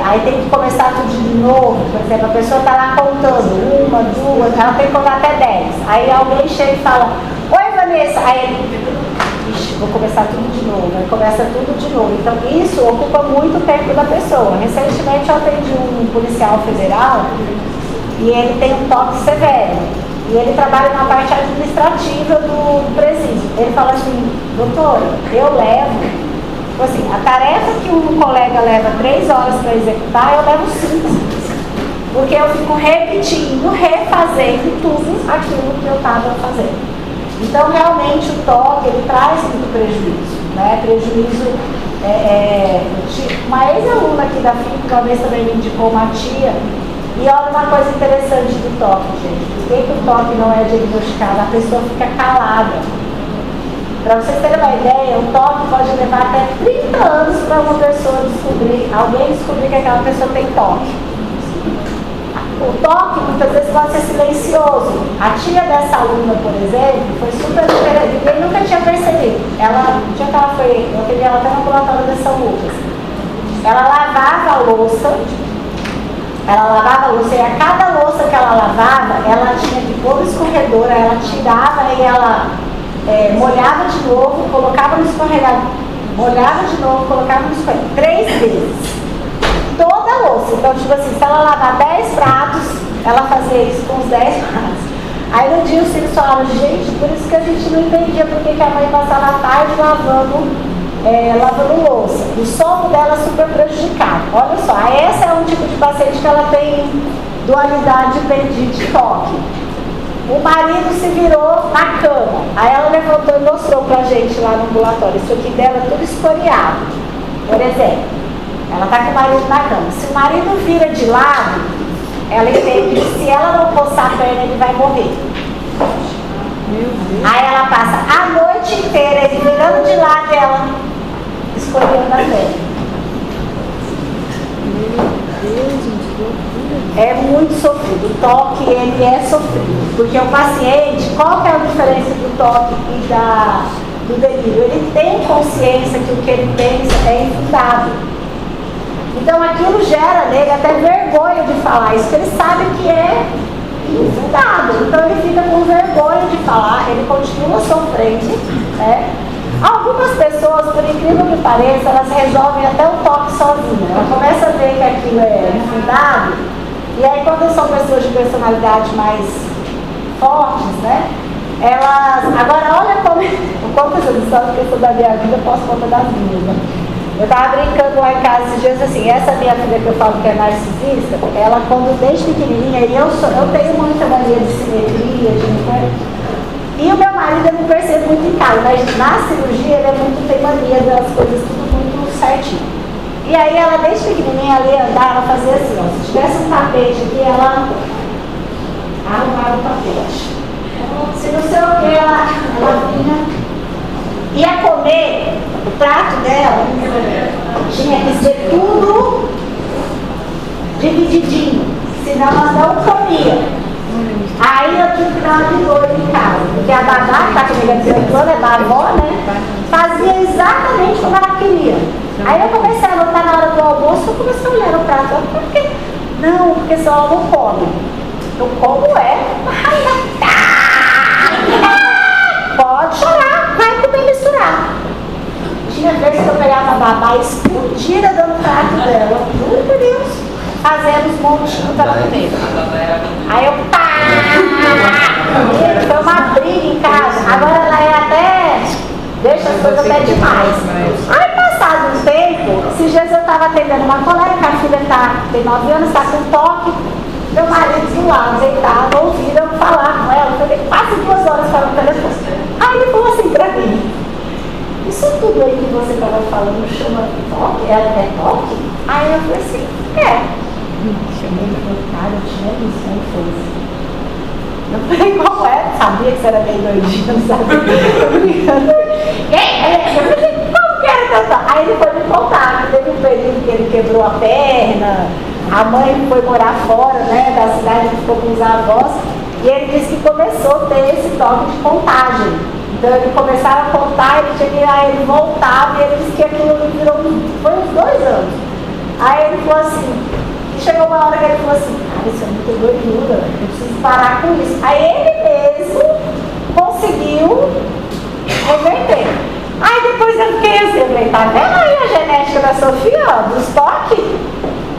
Aí tem que começar tudo de novo. Por exemplo, a pessoa está lá contando, 1, 2, ela tem que contar até 10. Aí alguém chega e fala, oi Vanessa, aí ele, vou começar tudo de novo, aí começa tudo de novo. Então isso ocupa muito tempo da pessoa. Recentemente eu atendi um policial federal e ele tem um toque severo. E ele trabalha na parte administrativa do presídio. Ele fala assim, doutor, eu levo, assim, a tarefa que um colega leva 3 horas para executar, eu levo 5. Porque eu fico repetindo, refazendo tudo aquilo que eu estava fazendo. Então, realmente, o toque, ele traz muito prejuízo, né? Prejuízo, uma ex-aluna aqui da FIP, uma vez também me indicou uma tia, e olha uma coisa interessante do toque, gente. Por que o toque não é diagnosticado? A pessoa fica calada. Para vocês terem uma ideia, o toque pode levar até 30 anos para uma pessoa alguém descobrir que aquela pessoa tem toque. O toque muitas vezes pode ser silencioso. A tia dessa aluna, por exemplo, foi super diferente, ninguém nunca tinha percebido. Um dia que ela foi, eu peguei ela até no ambulatório de São Lucas. Ela lavava a louça e a cada louça que ela lavava, ela tinha que pôr no escorredor, ela tirava e ela molhava de novo, colocava no escorregador, molhava de novo, colocava no escorregador, 3 vezes. Toda a louça. Então, tipo assim, se ela lavar 10 pratos, ela fazia isso com os 10 pratos. Aí no dia os filhos falaram, gente, por isso que a gente não entendia porque que a mãe passava a tarde lavando louça. O sono dela é super prejudicado. Olha só, esse é um tipo de paciente que ela tem dualidade de toque. O marido se virou na cama. Aí ela levantou e mostrou pra gente lá no ambulatório. Isso aqui dela é tudo escoriado. Por exemplo, ela está com o marido na cama. Se o marido vira de lado, ela entende que se ela não coçar a perna, ele vai morrer. Aí ela passa a noite inteira, ele virando de lado e ela escolhendo a perna. É muito sofrido. O toque, ele é sofrido. Porque o paciente, qual que é a diferença do toque e do delírio? Ele tem consciência que o que ele pensa é infundado. Então aquilo gera nele até vergonha de falar isso, porque ele sabe que é infundado. Então ele fica com vergonha de falar, ele continua sofrendo, né? Algumas pessoas, por incrível que pareça, elas resolvem até o toque sozinha. Ela começa a ver que aquilo é infundado, e aí quando são pessoas de personalidade mais fortes, né? Elas. Agora olha como. Eu conto essas histórias porque eu sou da minha vida, eu posso contar das minhas, né? Eu estava brincando lá em casa esses dias assim, essa minha filha que eu falo que é narcisista, ela quando desde pequenininha, e eu tenho muita mania de simetria, e o meu marido eu não percebo muito em casa, mas na cirurgia ele tem mania das coisas tudo muito certinho. E aí ela desde pequenininha ali andar, ela fazia assim, ó, se tivesse um tapete aqui, ela arrumava o tapete. Se não sei o que, ela vinha. Ia comer, o prato dela tinha que ser tudo divididinho, senão ela não comia. Aí eu tive que dar uma de doido em casa, porque a babá, que está comigo aqui, a avó, né, fazia exatamente como ela queria. Aí eu comecei a notar na hora do almoço, eu comecei a olhar o prato, porque não, porque só ela não come. Eu como pode chorar, vai comer misturar. Tinha vezes que eu pegava a babá e explodia dando o prato dela. Juro por Deus. Fazendo montinho para ela comer. Aí eu foi uma briga em casa. Agora ela é até. Deixa as coisas até demais. Aí passado um tempo, esses dias eu estava atendendo uma colega, a filha tem 9 anos, está com toque. Meu marido do lado, deitado, ouvindo eu falar com ela. Eu falei quase 2 horas falando no telefone. Aí ele falou assim pra mim, isso tudo aí que você estava falando chama toque? É toque? Aí eu falei assim, chamei ele e falei, cara, eu tinha isso, não foi. Eu falei, qual é? Sabia que você era meio doidinho, não sabia? Eu falei, como que era cantar? Aí ele foi me contar que teve um período que ele quebrou a perna, a mãe foi morar fora, né, da cidade, ele ficou com os avós, e ele disse que começou a ter esse toque de contagem. Então ele começava a contar, ele tinha que ir, aí ele voltava, e ele disse que aquilo virou, foi uns 2 anos. Aí ele falou assim, chegou uma hora que ele falou assim, cara, isso é muito doidura, eu preciso parar com isso. Aí ele mesmo conseguiu reverter. Aí depois eu fiquei assim, eu falei, tá vendo aí a genética da Sofia, ó, dos toques?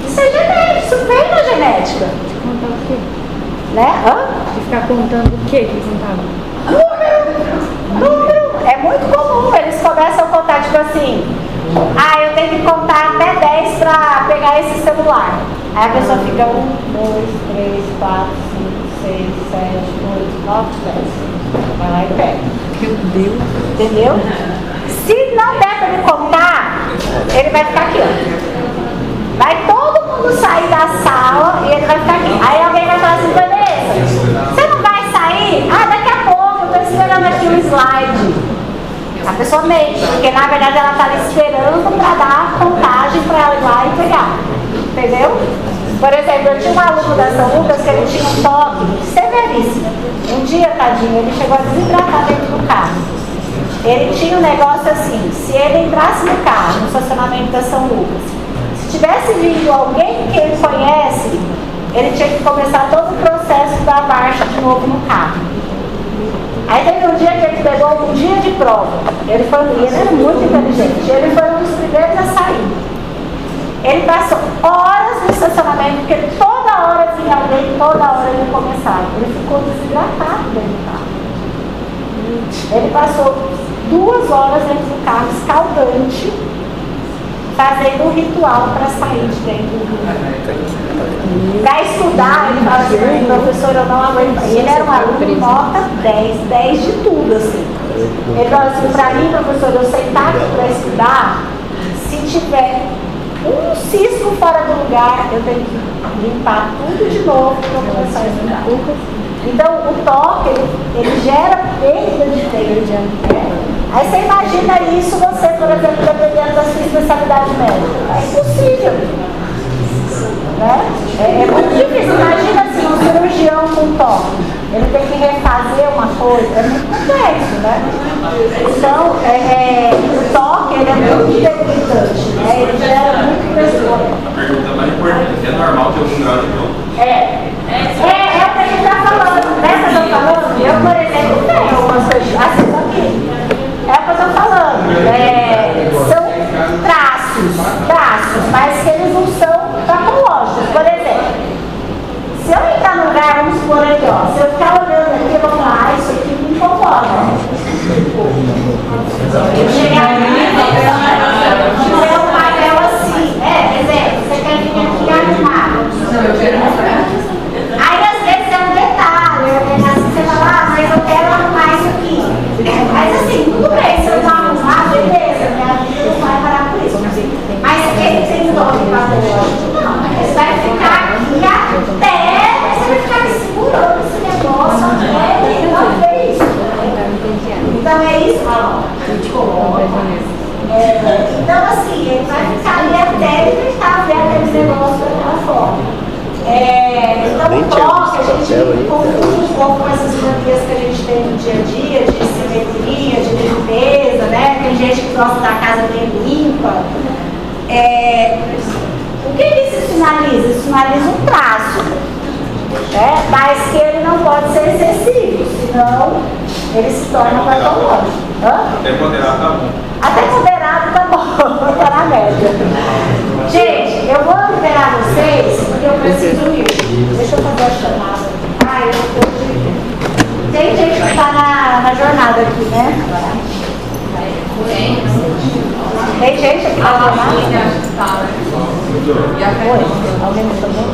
Isso é genética, isso vem na genética. Contar o quê? Né? Hã? De ficar contando o quê que contava? Número. É muito comum, eles começam a contar, tipo assim, eu tenho que contar até 10 pra pegar esse celular. Aí a pessoa fica 1, 2, 3, 4, 5, 6, 7, 8, 9, 10. Vai lá e pega. Meu Deus. Entendeu? Se não der pra ele contar, ele vai ficar aqui, ó. Vai todo mundo sair da sala e ele vai ficar aqui. Aí alguém vai falar assim, Vanessa, você não vai sair? Daqui a pouco, eu tô esperando aqui o slide. A pessoa mente, porque na verdade ela tá ali esperando para dar a contagem para ela ir lá e pegar. Entendeu? Por exemplo, eu tinha um aluno da São Lucas que ele tinha um toque severíssimo. Um dia, tadinho, ele chegou a desidratar dentro do carro. Ele tinha um negócio assim, se ele entrasse no carro, no estacionamento da São Lucas, se tivesse vindo alguém que ele conhece, ele tinha que começar todo o processo da marcha de novo no carro. Aí teve um dia que ele pegou um dia de prova. Ele era muito inteligente. Ele foi um dos primeiros a sair. Ele passou horas no estacionamento, porque toda hora vinha alguém, toda hora ele começava. Ele ficou desidratado dentro do carro. Ele passou 2 horas dentro do carro, escaldante, fazendo um ritual para sair de dentro do carro. Para estudar, ele fala assim, professor, eu não aguento. E ele era um aluno nota 10 de tudo, assim. Ele falou assim, para mim, professor, eu sentar aqui para estudar, se tiver um cisco fora do lugar, eu tenho que limpar tudo de novo para começar a estudar. Então, o toque, ele gera perda de tempo. Aí você imagina isso, você, por exemplo, dependendo da sua especialidade médica. É impossível. Né? É muito difícil. Imagina assim, um cirurgião com toque. Ele tem que refazer uma coisa. É muito complexo, né? Então, o toque ele é muito debilitante. Né? Ele gera muito pressão. A pergunta mais importante, é normal ter algum grau de dor? É o que a gente está falando. Né? Que eu estou falando? Eu, por exemplo, tenho algumas coisas assim aqui. É o que eu estou falando. São traços, mas que eles não são patológicos. Por exemplo, se eu entrar no lugar, vamos supor aqui, ó, se eu ficar olhando aqui, eu vou falar, isso aqui me incomoda. Eu chegar aqui, tiver um papel assim, por exemplo, você quer vir aqui arrumar. Aí às vezes é um detalhe, assim, você fala, mas eu quero arrumar isso aqui. Mas assim, tudo bem, se eu não arrumar, beleza, minha vida não vai parar por isso. Mas ele tem toque patológico, não. Você vai ficar aqui até você vai ficar segurando esse negócio até ele não ver isso. Então é isso, então assim, ele vai ficar ali até ele tentar ver aqueles negócios daquela forma. Então o toque, a gente confunde um pouco com essas manias que a gente tem no dia a dia, de simetria, de limpeza, né? Tem gente que gosta da casa bem limpa. O que isso sinaliza? Isso sinaliza um traço, né? Mas que ele não pode ser excessivo, senão ele se torna patológico. Até moderado tá bom. Até moderado tá bom, tá na média. Gente, eu vou liberar vocês, porque eu preciso ir. Deixa eu fazer a chamada. Tem gente que tá na jornada aqui, né? Tem gente aqui na jornada? E a Oi, alguém me chamou?